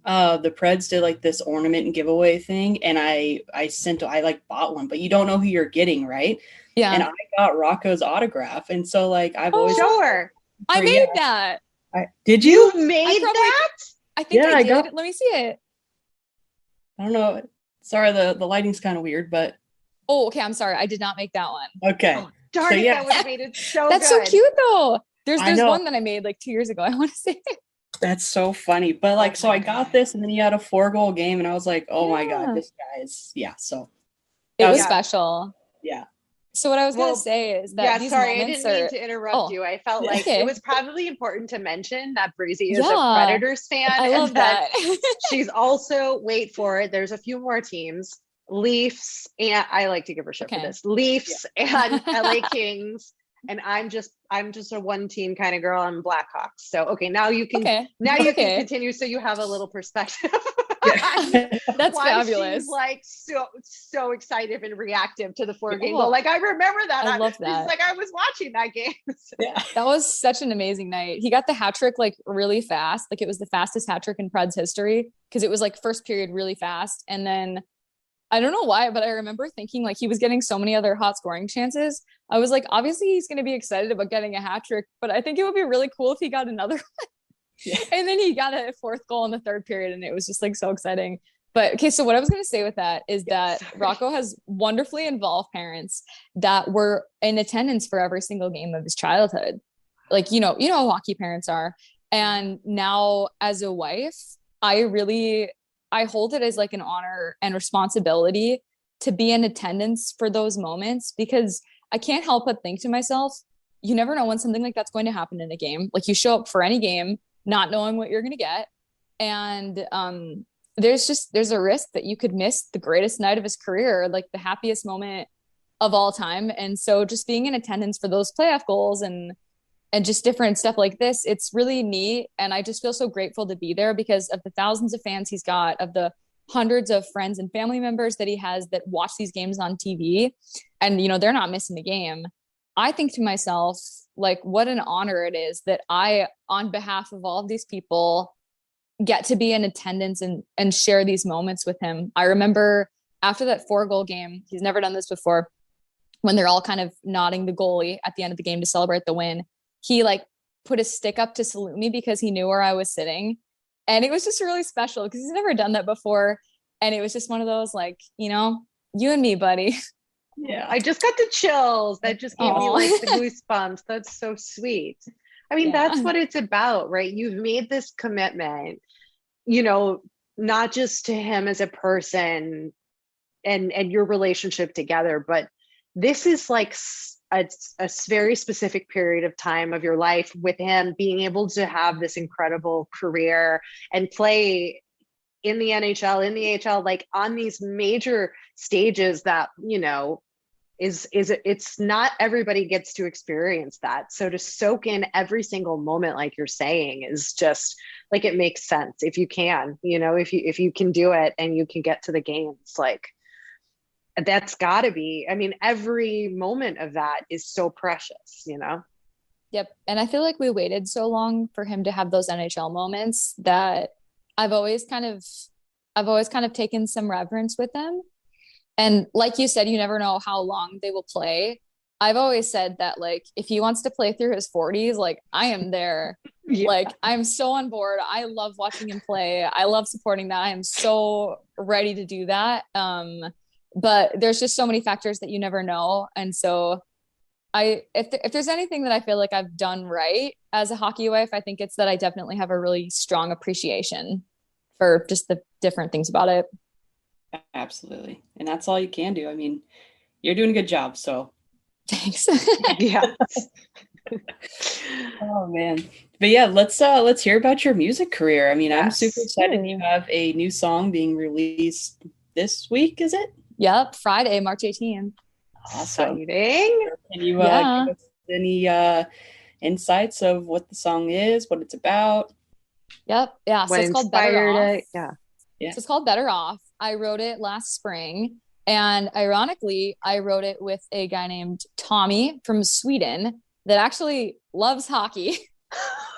The Preds did like this ornament and giveaway thing. And I like bought one, but you don't know who you're getting, right? Yeah. And I got Rocco's autograph. And so like, I've always. Sure. I made that. Did you? You made that? I think I did. Let me see it. I don't know. Sorry, the lighting's kind of weird, but. Oh, okay. I'm sorry. I did not make that one. Okay. Oh, darn it. That would have made it so That's good. so cute though. There's one that I made like 2 years ago. I want to say. That's so funny. But like, so I got this and then he had a 4-goal game and I was like, oh my God, this guy is, so. It was special. Yeah. So what I was going to say is that these sorry, moments I didn't mean to interrupt you. I felt like it was probably important to mention that Breezy is a Predators fan. I love that. She's also, wait for it, there's a few more teams. Leafs, and I like to give her shit for this. Leafs and LA Kings. And I'm just a one team kind of girl. I'm Blackhawks. So now you can can continue so you have a little perspective. That's fabulous. She's like so excited and reactive to the 4-game goal. Like I remember that. I love that. It's like I was watching that game. That was such an amazing night. He got the hat trick like really fast. Like it was the fastest hat trick in Preds history because it was like first period really fast. And then I don't know why, but I remember thinking like he was getting so many other hot scoring chances. I was like, obviously he's going to be excited about getting a hat trick, but I think it would be really cool if he got another one. And then he got a 4th goal in the 3rd period and it was just like so exciting. But okay, so what I was going to say with that is that Rocco has wonderfully involved parents that were in attendance for every single game of his childhood. Like, you know how hockey parents are. And now as a wife, I hold it as like an honor and responsibility to be in attendance for those moments because I can't help but think to myself, you never know when something like that's going to happen in a game. Like you show up for any game, not knowing what you're going to get. And there's a risk that you could miss the greatest night of his career, like the happiest moment of all time. And so just being in attendance for those playoff goals and just different stuff like this, it's really neat. And I just feel so grateful to be there because of the thousands of fans he's got, of the hundreds of friends and family members that he has that watch these games on TV. And, they're not missing a game. I think to myself, like, what an honor it is that I, on behalf of all of these people, get to be in attendance and share these moments with him. I remember after that 4-goal game, he's never done this before, when they're all kind of nodding the goalie at the end of the game to celebrate the win. He like put a stick up to salute me because he knew where I was sitting. And it was just really special because he's never done that before. And it was just one of those like, you and me, buddy. Yeah. I just got the chills. That just gave me like the goosebumps. That's so sweet. I mean, that's what it's about, right? You've made this commitment, not just to him as a person and your relationship together, but this is like a very specific period of time of your life with him being able to have this incredible career and play in the NHL, in the AHL, like on these major stages that, it's not everybody gets to experience that. So to soak in every single moment, like you're saying, is just like, it makes sense if you can, if you can do it and you can get to the games, like That's gotta be, I mean, every moment of that is so precious, you know? Yep. And I feel like we waited so long for him to have those NHL moments that I've always kind of I've always kind of taken some reverence with them. And like you said, you never know how long they will play. I've always said that like if he wants to play through his 40s, like I am there. Yeah. Like I'm so on board. I love watching him play. I love supporting that. I am so ready to do that. But there's just so many factors that you never know. And so if there's anything that I feel like I've done right as a hockey wife, I think it's that I definitely have a really strong appreciation for just the different things about it. Absolutely. And that's all you can do. I mean, you're doing a good job. So Thanks. Yeah. oh man. But yeah, let's hear about your music career. I mean, I'm super excited you have a new song being released this week, is it? Yep, Friday, March 18th. Awesome. Exciting. Can you give us any insights of what the song is, what it's about? Yep. Yeah. So it's called Better Off. Yeah. So it's called Better Off. I wrote it last spring. And ironically, I wrote it with a guy named Tommy from Sweden that actually loves hockey.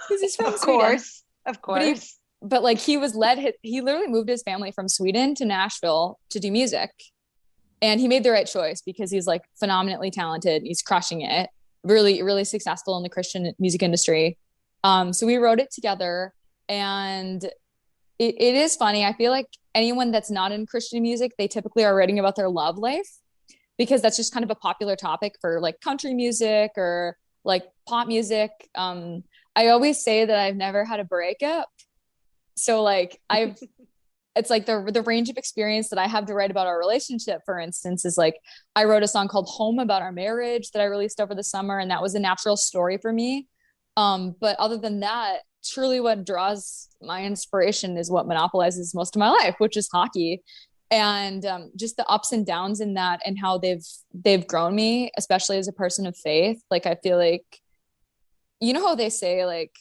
He's from Sweden. Of course. But like he literally moved his family from Sweden to Nashville to do music. And he made the right choice because he's like phenomenally talented. He's crushing it. Really, really successful in the Christian music industry. So we wrote it together, and it is funny. I feel like anyone that's not in Christian music, they typically are writing about their love life because that's just kind of a popular topic for like country music or like pop music. I always say that I've never had a breakup. So like it's like the range of experience that I have to write about our relationship, for instance, is like I wrote a song called Home about our marriage that I released over the summer. And that was a natural story for me. But other than that, truly what draws my inspiration is what monopolizes most of my life, which is hockey. And just the ups and downs in that and how they've grown me, especially as a person of faith. Like I feel like, you know how they say like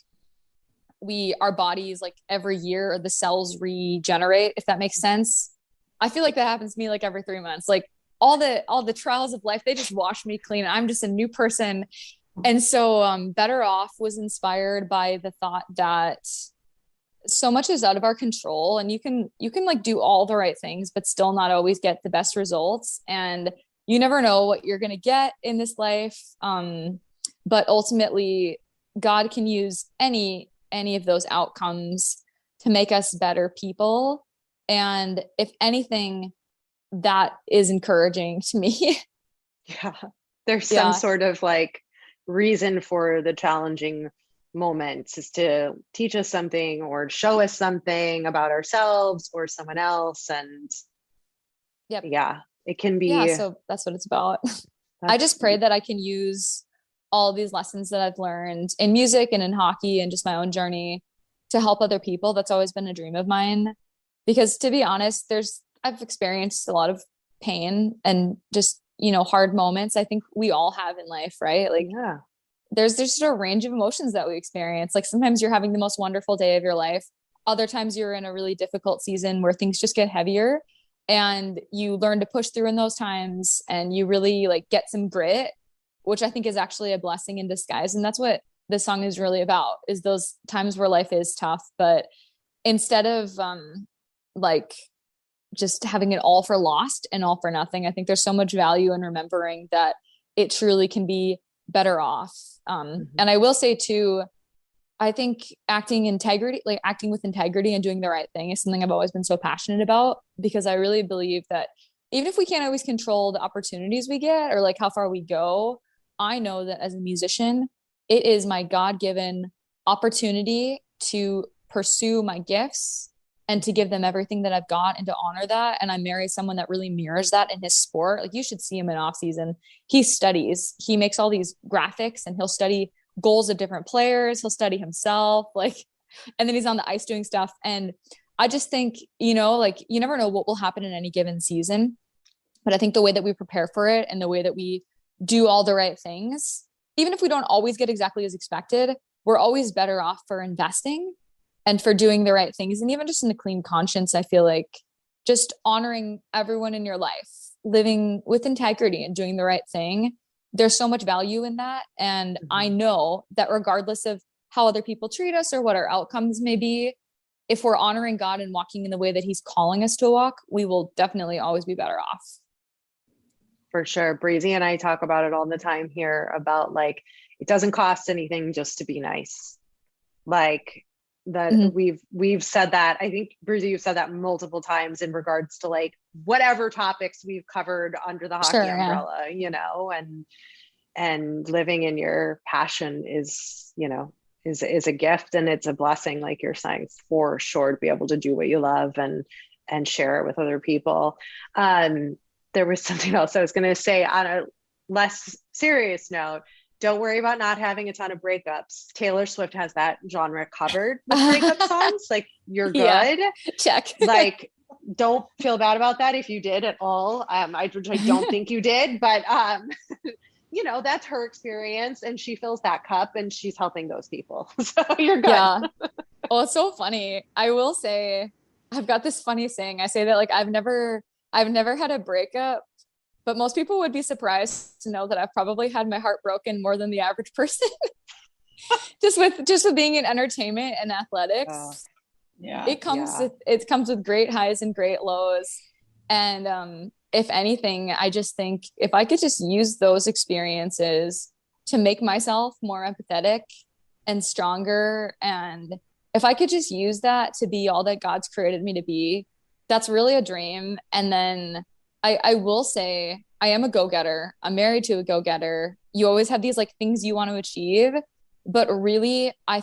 our bodies like every year the cells regenerate, if that makes sense. I feel like that happens to me like every 3 months. Like all the trials of life, they just wash me clean. I'm just a new person. And so Better Off was inspired by the thought that so much is out of our control, and you can like do all the right things but still not always get the best results, and you never know what you're going to get in this life. But ultimately God can use any of those outcomes to make us better people. And if anything, that is encouraging to me. Yeah. There's some sort of like reason for the challenging moments, is to teach us something or show us something about ourselves or someone else. And it can be. So that's what it's about. I just pray that I can use all these lessons that I've learned in music and in hockey and just my own journey to help other people. That's always been a dream of mine, because to be honest, I've experienced a lot of pain and just, hard moments. I think we all have in life, right? Like, there's just a range of emotions that we experience. Like sometimes you're having the most wonderful day of your life. Other times you're in a really difficult season where things just get heavier, and you learn to push through in those times, and you really like get some grit, which I think is actually a blessing in disguise. And that's what this song is really about, is those times where life is tough. But instead of like just having it all for lost and all for nothing, I think there's so much value in remembering that it truly can be better off. And I will say too, I think acting with integrity and doing the right thing is something I've always been so passionate about, because I really believe that even if we can't always control the opportunities we get or like how far we go, I know that as a musician, it is my God-given opportunity to pursue my gifts and to give them everything that I've got and to honor that. And I marry someone that really mirrors that in his sport. Like you should see him in off season. He makes all these graphics, and he'll study goals of different players. He'll study himself, and then he's on the ice doing stuff. And I just think, like you never know what will happen in any given season. But I think the way that we prepare for it and the way that we do all the right things, even if we don't always get exactly as expected, we're always better off for investing and for doing the right things. And even just in the clean conscience, I feel like just honoring everyone in your life living with integrity and doing the right thing, there's so much value in that. And I know that regardless of how other people treat us or what our outcomes may be, if we're honoring God and walking in the way that he's calling us to walk, we will definitely always be better off. For sure. Breezy and I talk about it all the time here about like, it doesn't cost anything just to be nice. Like that we've said that. I think Breezy, you've said that multiple times in regards to like whatever topics we've covered under the hockey umbrella, you know, and living in your passion is, you know, is a gift, and it's a blessing, like you're saying, for sure, to be able to do what you love and share it with other people. There was something else I was going to say on a less serious note. Don't worry about not having a ton of breakups. Taylor Swift has that genre covered with breakup songs. Like, you're good. Yeah, check. Like, don't feel bad about that if you did at all. I don't think you did, but you know, that's her experience, and she fills that cup and she's helping those people. So you're good. Yeah. Well, it's so funny. I will say, I've got this funny saying. I say that like, I've never had a breakup, but most people would be surprised to know that I've probably had my heart broken more than the average person. just with being in entertainment and athletics. It comes with great highs and great lows. And if anything, I just think if I could just use those experiences to make myself more empathetic and stronger, and if I could just use that to be all that God's created me to be, that's really a dream. And then I will say, I am a go-getter. I'm married to a go-getter. You always have these like things you want to achieve, but really, I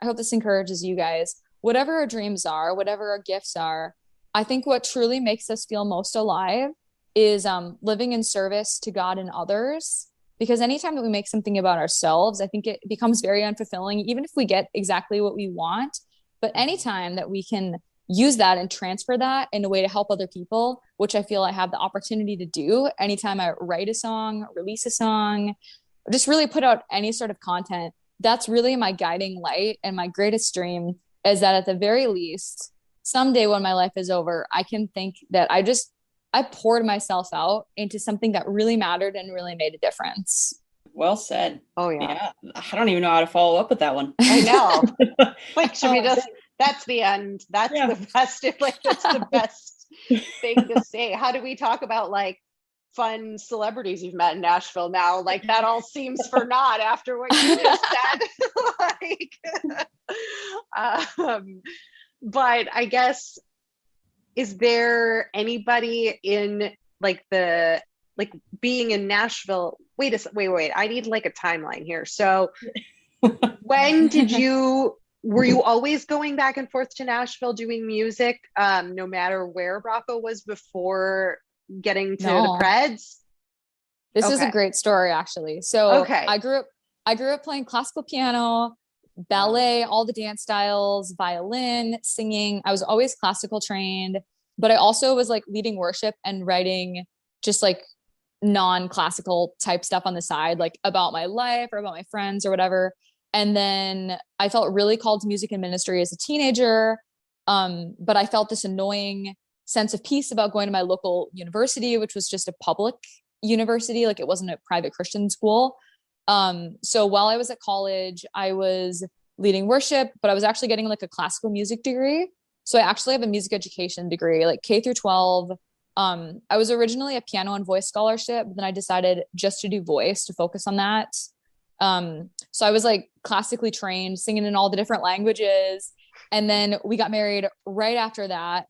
hope this encourages you guys, whatever our dreams are, whatever our gifts are, I think what truly makes us feel most alive is living in service to God and others. Because anytime that we make something about ourselves, I think it becomes very unfulfilling, even if we get exactly what we want. But anytime that we can use that and transfer that in a way to help other people, which I feel I have the opportunity to do anytime I write a song, release a song, or just really put out any sort of content, that's really my guiding light. And my greatest dream is that at the very least, someday when my life is over, I can think that I poured myself out into something that really mattered and really made a difference. Well said. Oh yeah. I don't even know how to follow up with that one. I know. Like, should we just, that's the end. That's the best. Like, that's the best thing to say. How do we talk about like fun celebrities you've met in Nashville now? Like, that all seems for naught after what you just said. But I guess, is there anybody in like being in Nashville? Wait, I need like a timeline here. So when were you always going back and forth to Nashville doing music, no matter where Rocco was before getting to the Preds? This is a great story, actually. So I grew up playing classical piano, ballet, all the dance styles, violin, singing. I was always classical trained, but I also was like leading worship and writing just like non-classical type stuff on the side, like about my life or about my friends or whatever. And then I felt really called to music and ministry as a teenager. But I felt this annoying sense of peace about going to my local university, which was just a public university. Like, it wasn't a private Christian school. So while I was at college, I was leading worship, but I was actually getting like a classical music degree. So I actually have a music education degree, like K through 12. I was originally a piano and voice scholarship, but then I decided just to do voice to focus on that. So I was like classically trained, singing in all the different languages. And then we got married right after that.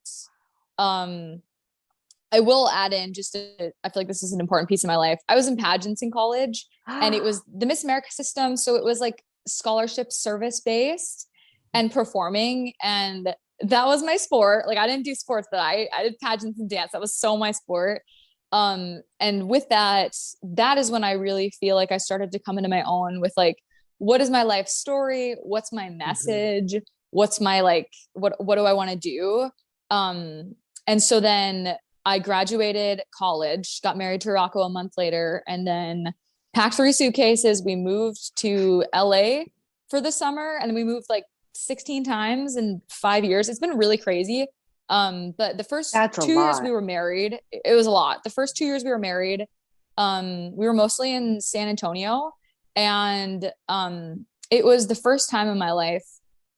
I will add in I feel like this is an important piece of my life. I was in pageants in college, and it was the Miss America system. So it was like scholarship service based and performing. And that was my sport. Like, I didn't do sports, but I did pageants and dance. That was so my sport. And with that is when I really feel like I started to come into my own with like, what is my life story? What's my message? What's my, like, what do I want to do? And so then I graduated college, got married to Rocco a month later, and then packed 3 suitcases. We moved to LA for the summer, and we moved like 16 times in 5 years. It's been really crazy. But the first That's a 2 years we lot. were married, it was a lot. The first 2 years we were married, we were mostly in San Antonio, and it was the first time in my life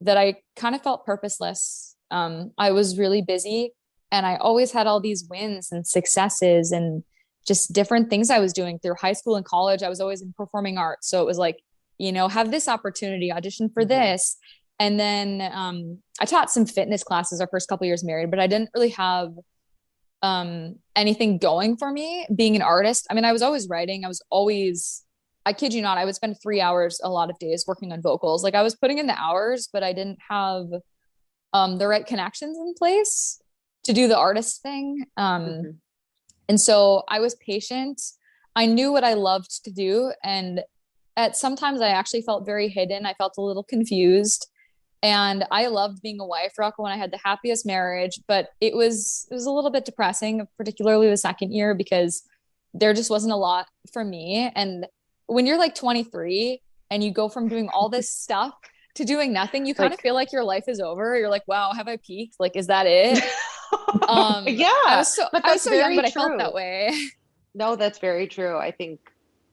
that I kind of felt purposeless. I was really busy, and I always had all these wins and successes and just different things I was doing through high school and college. I was always in performing arts. So it was like, have this opportunity, audition for this. And then I taught some fitness classes our first couple years married, but I didn't really have anything going for me being an artist. I mean, I was always writing. I kid you not, I would spend 3 hours a lot of days working on vocals. Like I was putting in the hours, but I didn't have the right connections in place to do the artist thing. And so I was patient. I knew what I loved to do. And sometimes I actually felt very hidden. I felt a little confused. And I loved being a wife, Rocco, when I had the happiest marriage, but it was a little bit depressing, particularly the second year, because there just wasn't a lot for me. And when you're like 23 and you go from doing all this stuff to doing nothing, you kind of feel like your life is over. You're like, wow, have I peaked? Like, is that it? Yeah, I was so young, but I felt that way. No, that's very true. I think,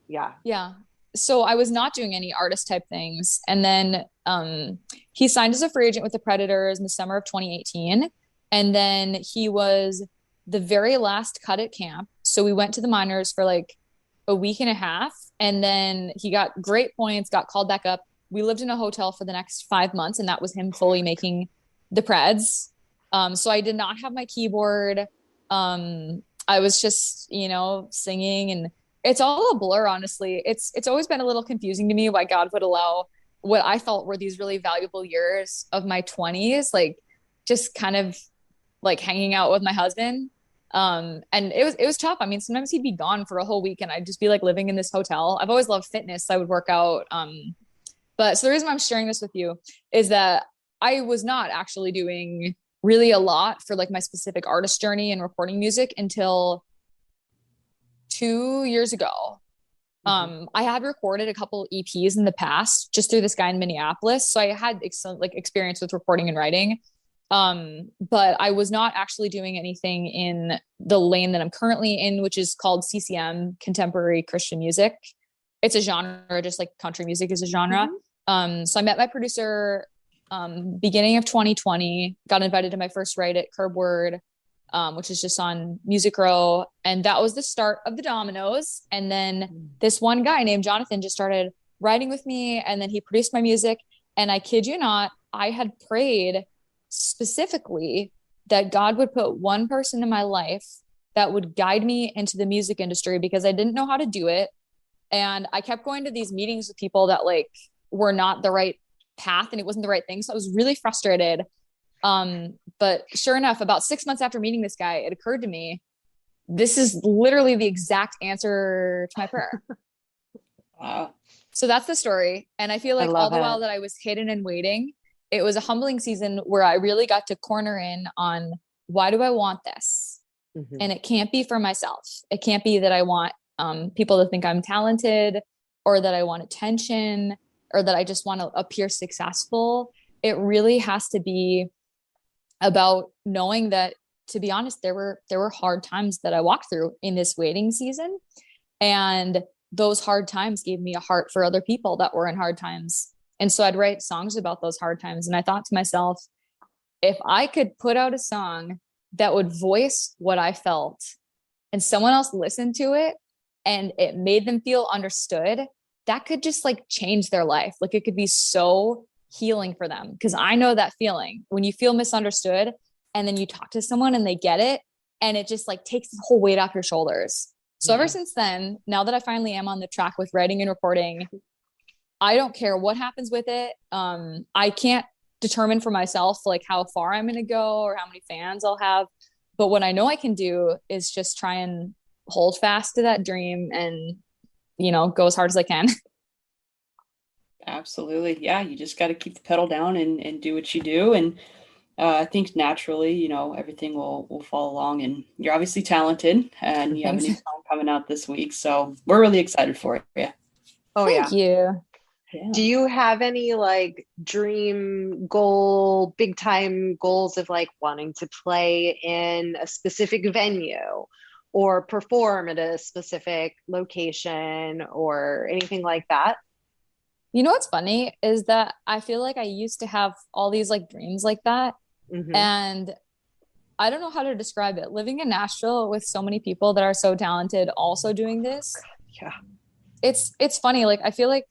yeah. Yeah. So I was not doing any artist type things. And then he signed as a free agent with the Predators in the summer of 2018. And then he was the very last cut at camp. So we went to the minors for like a week and a half. And then he got great points, got called back up. We lived in a hotel for the next 5 months, and that was him fully making the Preds. So I did not have my keyboard. I was just, singing, and it's all a blur, honestly. It's always been a little confusing to me why God would allow what I felt were these really valuable years of my 20s, like just kind of like hanging out with my husband. And it was tough. I mean, sometimes he'd be gone for a whole week and I'd just be like living in this hotel. I've always loved fitness. So I would work out. But so the reason I'm sharing this with you is that I was not actually doing really a lot for like my specific artist journey and recording music until 2 years ago. I had recorded a couple EPs in the past just through this guy in Minneapolis. So I had experience with recording and writing. But I was not actually doing anything in the lane that I'm currently in, which is called CCM, contemporary Christian music. It's a genre, just like country music is a genre. So I met my producer beginning of 2020, got invited to my first write at Curb Word, which is just on Music Row. And that was the start of the dominoes. And then this one guy named Jonathan just started writing with me, and then he produced my music. And I kid you not, I had prayed specifically that God would put one person in my life that would guide me into the music industry, because I didn't know how to do it. And I kept going to these meetings with people that like were not the right path and it wasn't the right thing. So I was really frustrated. But sure enough, about 6 months after meeting this guy, it occurred to me, this is literally the exact answer to my prayer. Wow. So that's the story. And I feel like all the while that I was hidden and waiting, it was a humbling season where I really got to corner in on, why do I want this? And it can't be for myself. It can't be that I want people to think I'm talented, or that I want attention, or that I just want to appear successful. It really has to be about knowing that, to be honest, there were hard times that I walked through in this waiting season. And those hard times gave me a heart for other people that were in hard times. And so I'd write songs about those hard times. And I thought to myself, if I could put out a song that would voice what I felt and someone else listened to it and it made them feel understood, that could just like change their life. Like it could be so healing for them. Because I know that feeling when you feel misunderstood and then you talk to someone and they get it, and it just like takes the whole weight off your shoulders. So ever since then, now that I finally am on the track with writing and recording, I don't care what happens with it. I can't determine for myself like how far I'm going to go or how many fans I'll have. But what I know I can do is just try and hold fast to that dream and, go as hard as I can. Absolutely. Yeah. You just got to keep the pedal down and do what you do. And I think naturally, everything will fall along, and you're obviously talented and you have a new song coming out this week. So we're really excited for it. Yeah. Oh, Thank you. Yeah. Do you have any like dream goal, big time goals of like wanting to play in a specific venue or perform at a specific location or anything like that? You know what's funny is that I feel like I used to have all these like dreams like that. Hmm. And I don't know how to describe it. Living in Nashville with so many people that are so talented also doing this, Yeah. it's funny. Like I feel like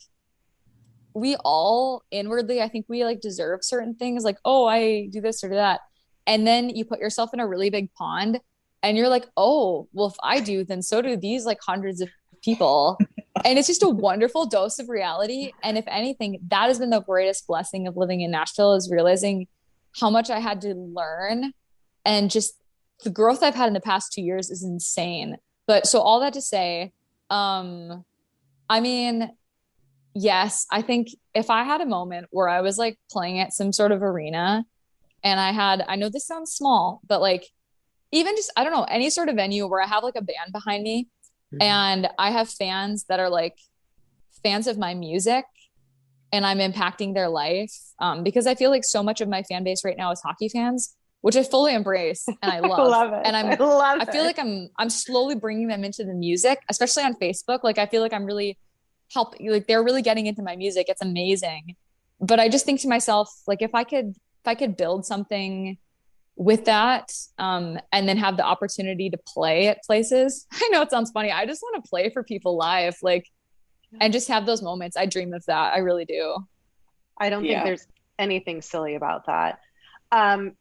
we all inwardly, I think we like deserve certain things like, oh, I do this or that. And then you put yourself in a really big pond and you're like, oh, well, if I do, then so do these like hundreds of people. And it's just a wonderful dose of reality. And if anything, that has been the greatest blessing of living in Nashville is realizing how much I had to learn and just the growth I've had in the past 2 years is insane. But so all that to say, I mean, yes, I think if I had a moment where I was like playing at some sort of arena and I know this sounds small, but like even just, I don't know, any sort of venue where I have like a band behind me and I have fans that are like fans of my music and I'm impacting their life. Because I feel like so much of my fan base right now is hockey fans, which I fully embrace and I love. love it. And I I feel like I'm slowly bringing them into the music, especially on Facebook. Like I feel like I'm really helping, like they're really getting into my music. It's amazing. But I just think to myself, like if I could build something with that, and then have the opportunity to play at places. I know it sounds funny. I just want to play for people live, like, and just have those moments. I dream of that. I really do. I don't think there's anything silly about that.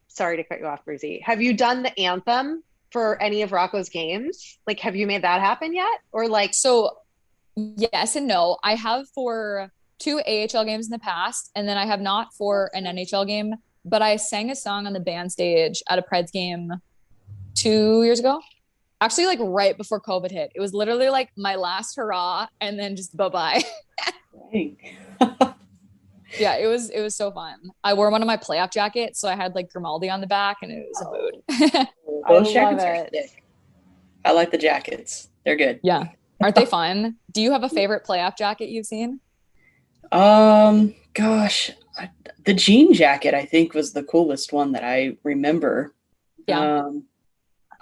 Sorry to cut you off, Breezy. Have you done the anthem for any of Rocco's games? Like, have you made that happen yet? Or like, So yes and no. I have for 2 AHL games in the past, and then I have not for an NHL game, but I sang a song on the band stage at a Preds game 2 years ago. Actually, like right before COVID hit. It was literally like my last hurrah and then just bye-bye. Dang. Yeah, it was so fun. I wore one of my playoff jackets, so I had like Grimaldi on the back and it was a mood. Those I jackets love are it. sick. I like the jackets. They're good. Yeah. Aren't they fun? Do you have a favorite playoff jacket you've seen? Gosh, the jean jacket I think was the coolest one that I remember. Yeah.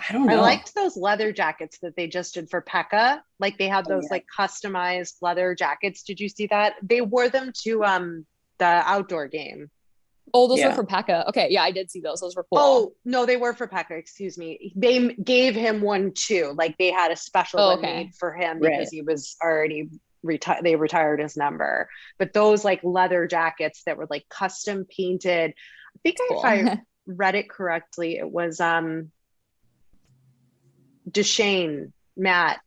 I don't I know. liked those leather jackets that they just did for Pekka. Like they had those yeah. like customized leather jackets. Did you see that? They wore them to the outdoor game. Oh, those were Yeah. for Pekka. Okay, yeah, I did see those. Those were cool. Oh, no, they were for Pekka, excuse me. They gave him one too. Like they had a special Oh, one okay. made for him Right. because he was already retired. They retired his number. But those like leather jackets that were like custom painted. I think Cool. if I read it correctly, it was Deshane Matt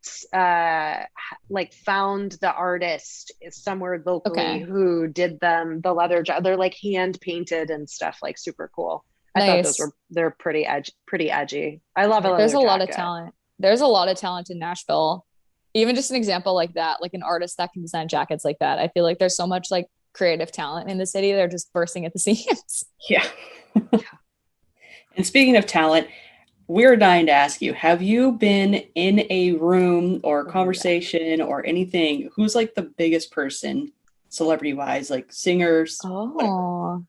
like found the artist somewhere locally Okay. who did them the leather they're like hand painted and stuff, like super cool. I thought Nice. they're pretty edgy. I love a leather There's a lot of jacket. talent. There's a lot of talent in Nashville. Even just an example like that, like an artist that can design jackets like that. I feel like there's so much like creative talent in the city. They're just bursting at the seams. Yeah. And speaking of talent, we're dying to ask you, have you been in a room or conversation or anything? Who's like the biggest person celebrity wise, like singers? Oh.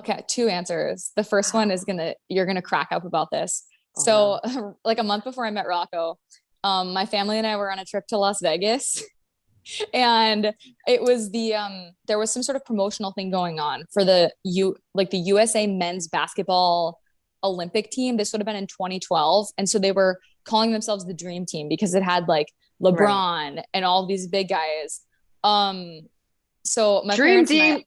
Okay, two answers. The first one is you're gonna crack up about this. So like a month before I met Rocco, my family and I were on a trip to Las Vegas. And it was there was some sort of promotional thing going on for the USA men's basketball Olympic team. This would have been in 2012. And so they were calling themselves the Dream Team because it had like LeBron and all these big guys. So my Dream parents Team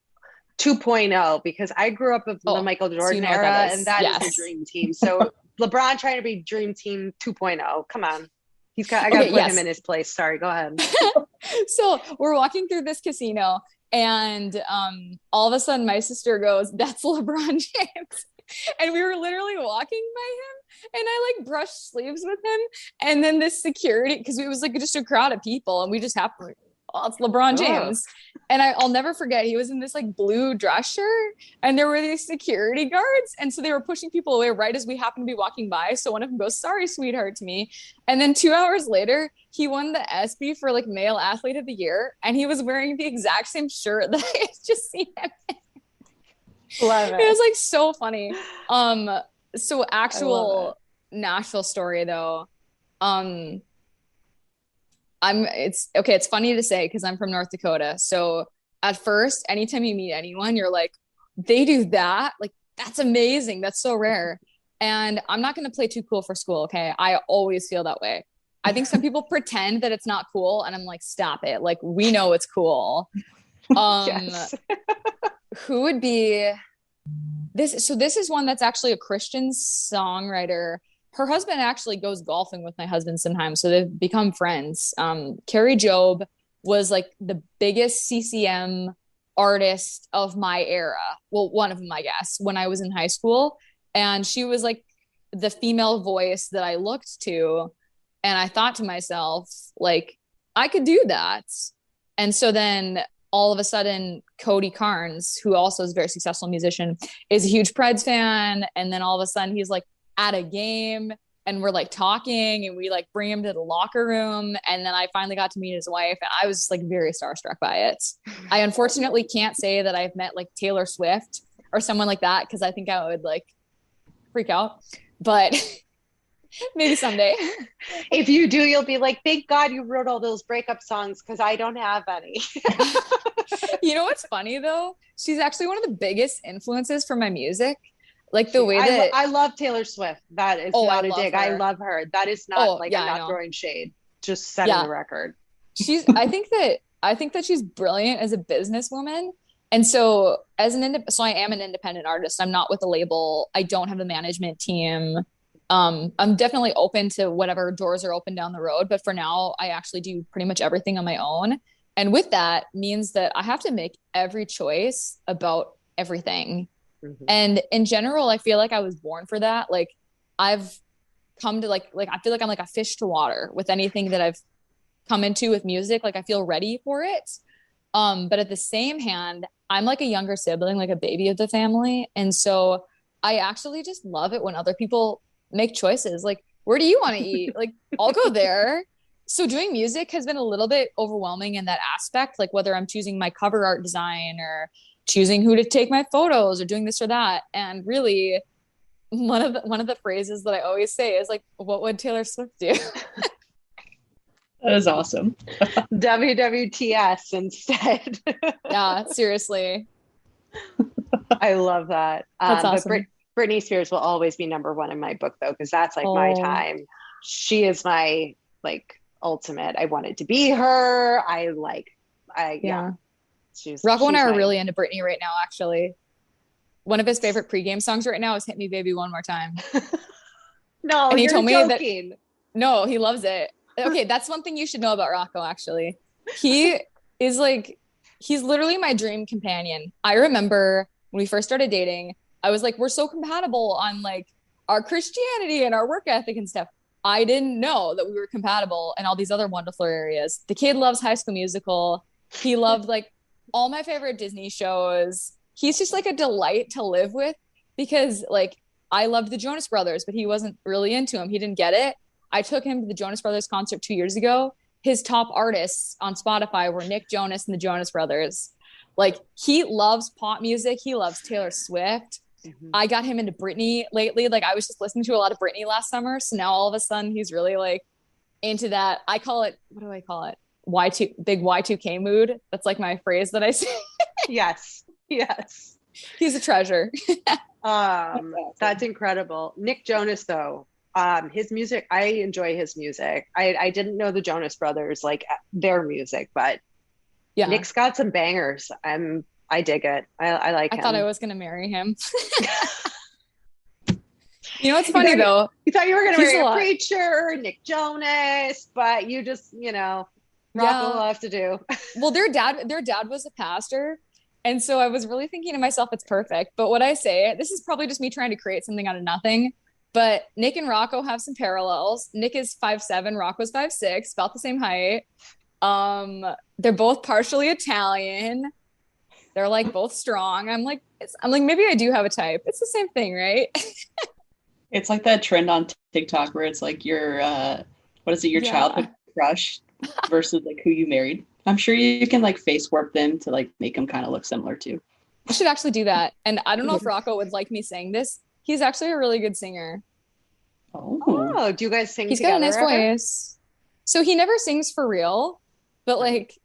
2.0, because I grew up with the Michael Jordan know what era, that is. and that is Yes. the Dream Team. So LeBron trying to be Dream Team 2.0. Come on. I gotta Okay, put yes. him in his place. Sorry, go ahead. So we're walking through this casino and all of a sudden my sister goes, "That's LeBron James." And we were literally walking by him and I like brushed sleeves with him. And then this security, because it was like just a crowd of people and we just happened, oh, it's LeBron James. And I'll never forget, he was in this like blue dress shirt and there were these security guards. And so they were pushing people away right as we happened to be walking by. So one of them goes, "Sorry, sweetheart," to me. And then 2 hours later, he won the ESPY for like male athlete of the year. And he was wearing the exact same shirt that I had just seen him in. Love it. It was like so funny. So actual Nashville story though. It's funny to say because I'm from North Dakota. So at first, anytime you meet anyone, you're like, they do that? Like, that's amazing. That's so rare. And I'm not going to play too cool for school. Okay. I always feel that way. I think some people pretend that it's not cool. And I'm like, stop it. Like, we know it's cool. Yes. Who would be this? So this is one that's actually a Christian songwriter. Her husband actually goes golfing with my husband sometimes. So they've become friends. Carrie Job was like the biggest CCM artist of my era. Well, one of them, I guess, when I was in high school. And she was like the female voice that I looked to. And I thought to myself, like, I could do that. And so then all of a sudden, Cody Carnes, who also is a very successful musician, is a huge Preds fan. And then all of a sudden he's like at a game and we're like talking and we like bring him to the locker room. And then I finally got to meet his wife and I was just like very starstruck by it. I unfortunately can't say that I've met like Taylor Swift or someone like that because I think I would like freak out, but maybe someday. If you do, you'll be like, thank God you wrote all those breakup songs because I don't have any. You know what's funny though? She's actually one of the biggest influences for my music. Like the way that I love Taylor Swift. That is not a dig. Her. I love her. That is not I'm not throwing shade. Just setting the record. I think that she's brilliant as a businesswoman. And so so I am an independent artist. I'm not with a label. I don't have a management team. I'm definitely open to whatever doors are open down the road. But for now, I actually do pretty much everything on my own. And with that means that I have to make every choice about everything. Mm-hmm. And in general, I feel like I was born for that. Like I've come to like I feel like I'm like a fish to water with anything that I've come into with music. Like I feel ready for it. But at the same hand, I'm like a younger sibling, like a baby of the family. And so I actually just love it when other people make choices. Like, where do you want to eat? Like, I'll go there. So doing music has been a little bit overwhelming in that aspect. Like whether I'm choosing my cover art design or choosing who to take my photos or doing this or that. And really one of the phrases that I always say is like, what would Taylor Swift do? That is awesome. WWTS instead. Yeah, seriously. I love that. That's awesome. But Britney Spears will always be number one in my book though, because that's like my time. She is my like ultimate. I wanted to be her. Rocco and I are really into Britney right now, actually. One of his favorite pregame songs right now is Hit Me Baby One More Time. No, and he you're told me joking. No, he loves it. Okay, that's one thing you should know about Rocco, actually. He is like, he's literally my dream companion. I remember when we first started dating, I was like, we're so compatible on like our Christianity and our work ethic and stuff. I didn't know that we were compatible in all these other wonderful areas. The kid loves High School Musical. He loved like all my favorite Disney shows. He's just like a delight to live with because like I loved the Jonas Brothers, but he wasn't really into him. He didn't get it. I took him to the Jonas Brothers concert 2 years ago. His top artists on Spotify were Nick Jonas and the Jonas Brothers. Like he loves pop music. He loves Taylor Swift. Mm-hmm. I got him into Britney lately. Like I was just listening to a lot of Britney last summer. So now all of a sudden he's really like into that. I call it, what do I call it? Big Y2K mood. That's like my phrase that I say. Yes. He's a treasure. That's incredible. Nick Jonas though, his music, I enjoy his music. I didn't know the Jonas Brothers, like their music, but yeah, Nick's got some bangers. I dig it. I like him. I thought I was going to marry him. You know what's funny though? You thought you were going to marry a preacher, Nick Jonas, but you just, Rocco will have to do. Well, their dad was a pastor. And so I was really thinking to myself, it's perfect. But what I say, this is probably just me trying to create something out of nothing. But Nick and Rocco have some parallels. Nick is 5'7", Rocco's 5'6", about the same height. They're both partially Italian. They're like both strong. I'm like, maybe I do have a type. It's the same thing, right? It's like that trend on TikTok where it's like your what is it, your childhood crush versus like who you married. I'm sure you can like face warp them to like make them kind of look similar too. I should actually do that. And I don't know if Rocco would like me saying this. He's actually a really good singer. Oh, do you guys sing He's together? He's got a nice voice. So he never sings for real, but like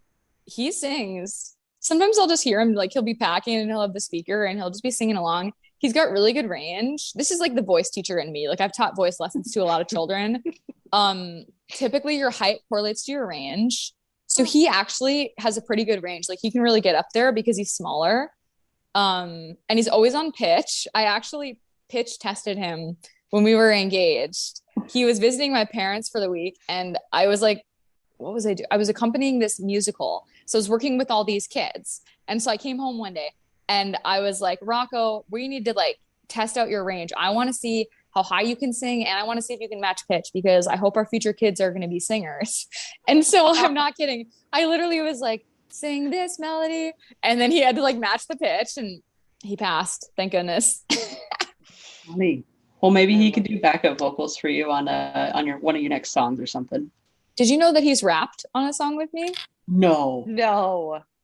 he sings. Sometimes I'll just hear him, like he'll be packing and he'll have the speaker and he'll just be singing along. He's got really good range. This is like the voice teacher in me. Like I've taught voice lessons to a lot of children. Typically your height correlates to your range. So he actually has a pretty good range. Like he can really get up there because he's smaller. And he's always on pitch. I actually pitch tested him when we were engaged. He was visiting my parents for the week and I was like, what was I doing? I was accompanying this musical. So I was working with all these kids. And so I came home one day and I was like, Rocco, we need to like test out your range. I want to see how high you can sing and I want to see if you can match pitch because I hope our future kids are going to be singers. And so I'm not kidding. I literally was like, sing this melody. And then he had to like match the pitch and he passed. Thank goodness. Well, maybe he could do backup vocals for you on your one of your next songs or something. Did you know that he's rapped on a song with me? No.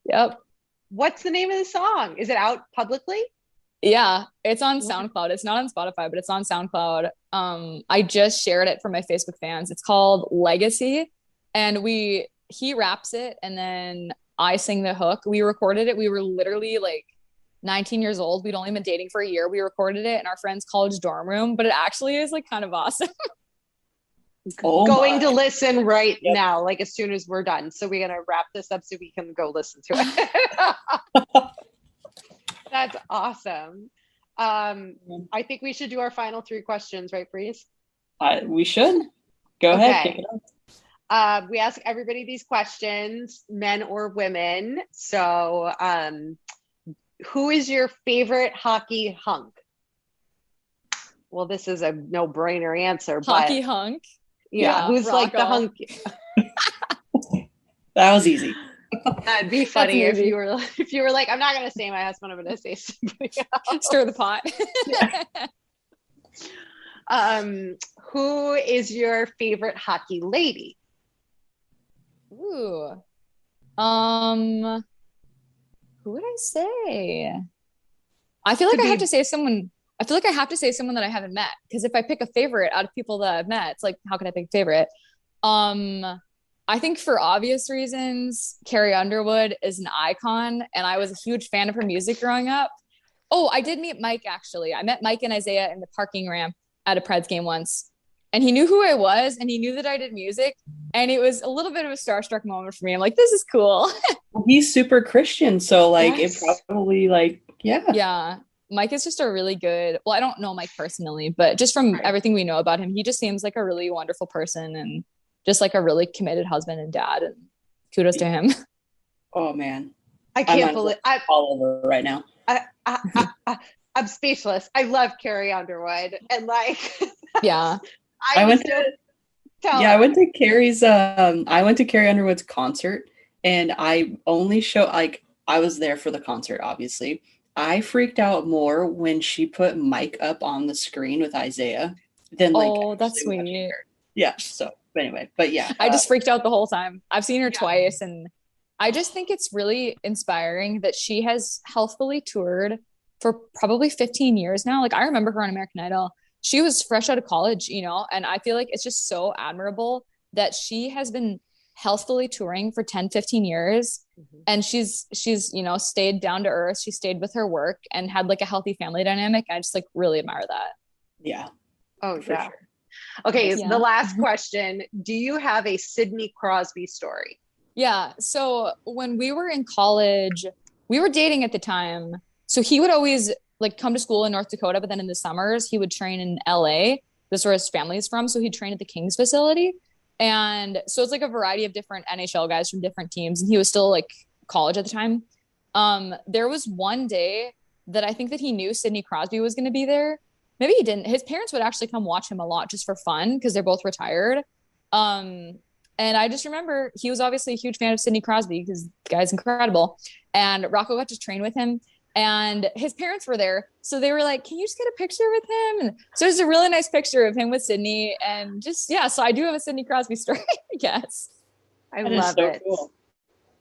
Yep. What's the name of the song? Is it out publicly? Yeah, it's on SoundCloud. It's not on Spotify, but it's on SoundCloud. I just shared it for my Facebook fans. It's called Legacy. And he raps it and then I sing the hook. We recorded it. We were literally like 19 years old. We'd only been dating for a year. We recorded it in our friend's college dorm room, but it actually is like kind of awesome. Going to listen right now, like as soon as we're done. So we're gonna wrap this up so we can go listen to it. That's awesome. I think we should do our final 3 questions, right, Breeze? We should. Go ahead. Kick it off. We ask everybody these questions, men or women. So, who is your favorite hockey hunk? Well, this is a no-brainer answer. Hockey hunk. Yeah, who's Rocco. Like the hunk? That was easy. That'd be funny if you were like, I'm not gonna say my husband, I'm gonna say somebody else. Stir the pot. Who is your favorite hockey lady? Ooh. Who would I say? I feel like I have to say someone that I haven't met. Because if I pick a favorite out of people that I've met, it's like, how can I pick a favorite? I think for obvious reasons, Carrie Underwood is an icon. And I was a huge fan of her music growing up. Oh, I did meet Mike, actually. I met Mike and Isaiah in the parking ramp at a Preds game once. And he knew who I was and he knew that I did music. And it was a little bit of a starstruck moment for me. I'm like, this is cool. He's super Christian. So like, yes. It probably like, yeah. Yeah. Mike is just a really good, well, I don't know Mike personally, but just from everything we know about him, he just seems like a really wonderful person and just like a really committed husband and dad. And kudos to him. Oh man. I can't believe I'm all over right now. I'm speechless. I love Carrie Underwood and like, yeah. I went to Carrie Underwood's concert and I only I was there for the concert, obviously. I freaked out more when she put Mike up on the screen with Isaiah than like, oh, that's sweet. Yeah. So anyway, but yeah, I just freaked out the whole time. I've seen her twice and I just think it's really inspiring that she has healthfully toured for probably 15 years now. Like I remember her on American Idol. She was fresh out of college, you know, and I feel like it's just so admirable that she has been healthfully touring for 10, 15 years. Mm-hmm. And she's, you know, stayed down to earth. She stayed with her work and had like a healthy family dynamic. I just like really admire that. Yeah. Oh, yeah. Sure. Okay. Yeah. The last question. Do you have a Sidney Crosby story? Yeah. So when we were in college, we were dating at the time. So he would always like come to school in North Dakota, but then in the summers he would train in LA. This is where his family is from. So he'd train at the Kings facility. And so it's like a variety of different NHL guys from different teams. And he was still like college at the time. There was one day that I think that he knew Sidney Crosby was going to be there. Maybe he didn't. His parents would actually come watch him a lot just for fun because they're both retired. And I just remember he was obviously a huge fan of Sidney Crosby because the guy's incredible. And Rocco got to train with him, and his parents were there. So they were like, can you just get a picture with him? And so there's a really nice picture of him with Sidney. And just, yeah, so I do have a Sidney Crosby story, I guess. I That love is so it. cool.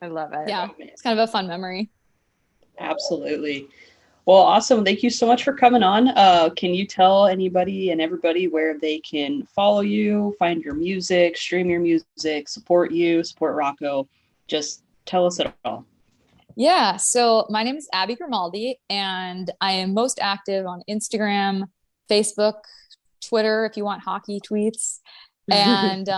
I love it. Yeah, it's kind of a fun memory. Absolutely. Well, awesome. Thank you so much for coming on. Can you tell anybody and everybody where they can follow you, find your music, stream your music, support you, support Rocco? Just tell us it all. Yeah, so my name is Abby Grimaldi, and I am most active on Instagram, Facebook, Twitter, if you want hockey tweets, and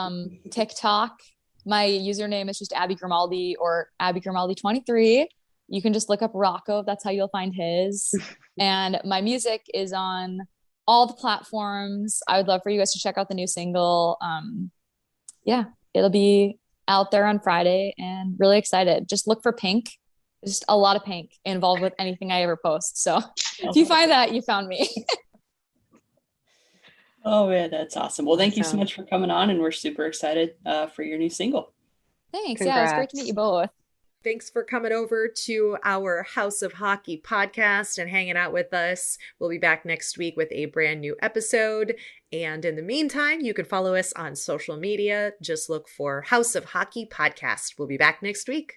TikTok. My username is just Abby Grimaldi or Abby Grimaldi 23. You can just look up Rocco. That's how you'll find his. And my music is on all the platforms. I would love for you guys to check out the new single. Yeah, it'll be out there on Friday, and really excited. Just look for Pink. There's just a lot of Pink involved with anything I ever post. So if you find that, you found me. Oh, man, that's awesome. Well, thank you so much for coming on, and we're super excited for your new single. Thanks. Yeah, it was great to meet you both. Thanks for coming over to our House of Hockey podcast and hanging out with us. We'll be back next week with a brand new episode. And in the meantime, you can follow us on social media. Just look for House of Hockey podcast. We'll be back next week.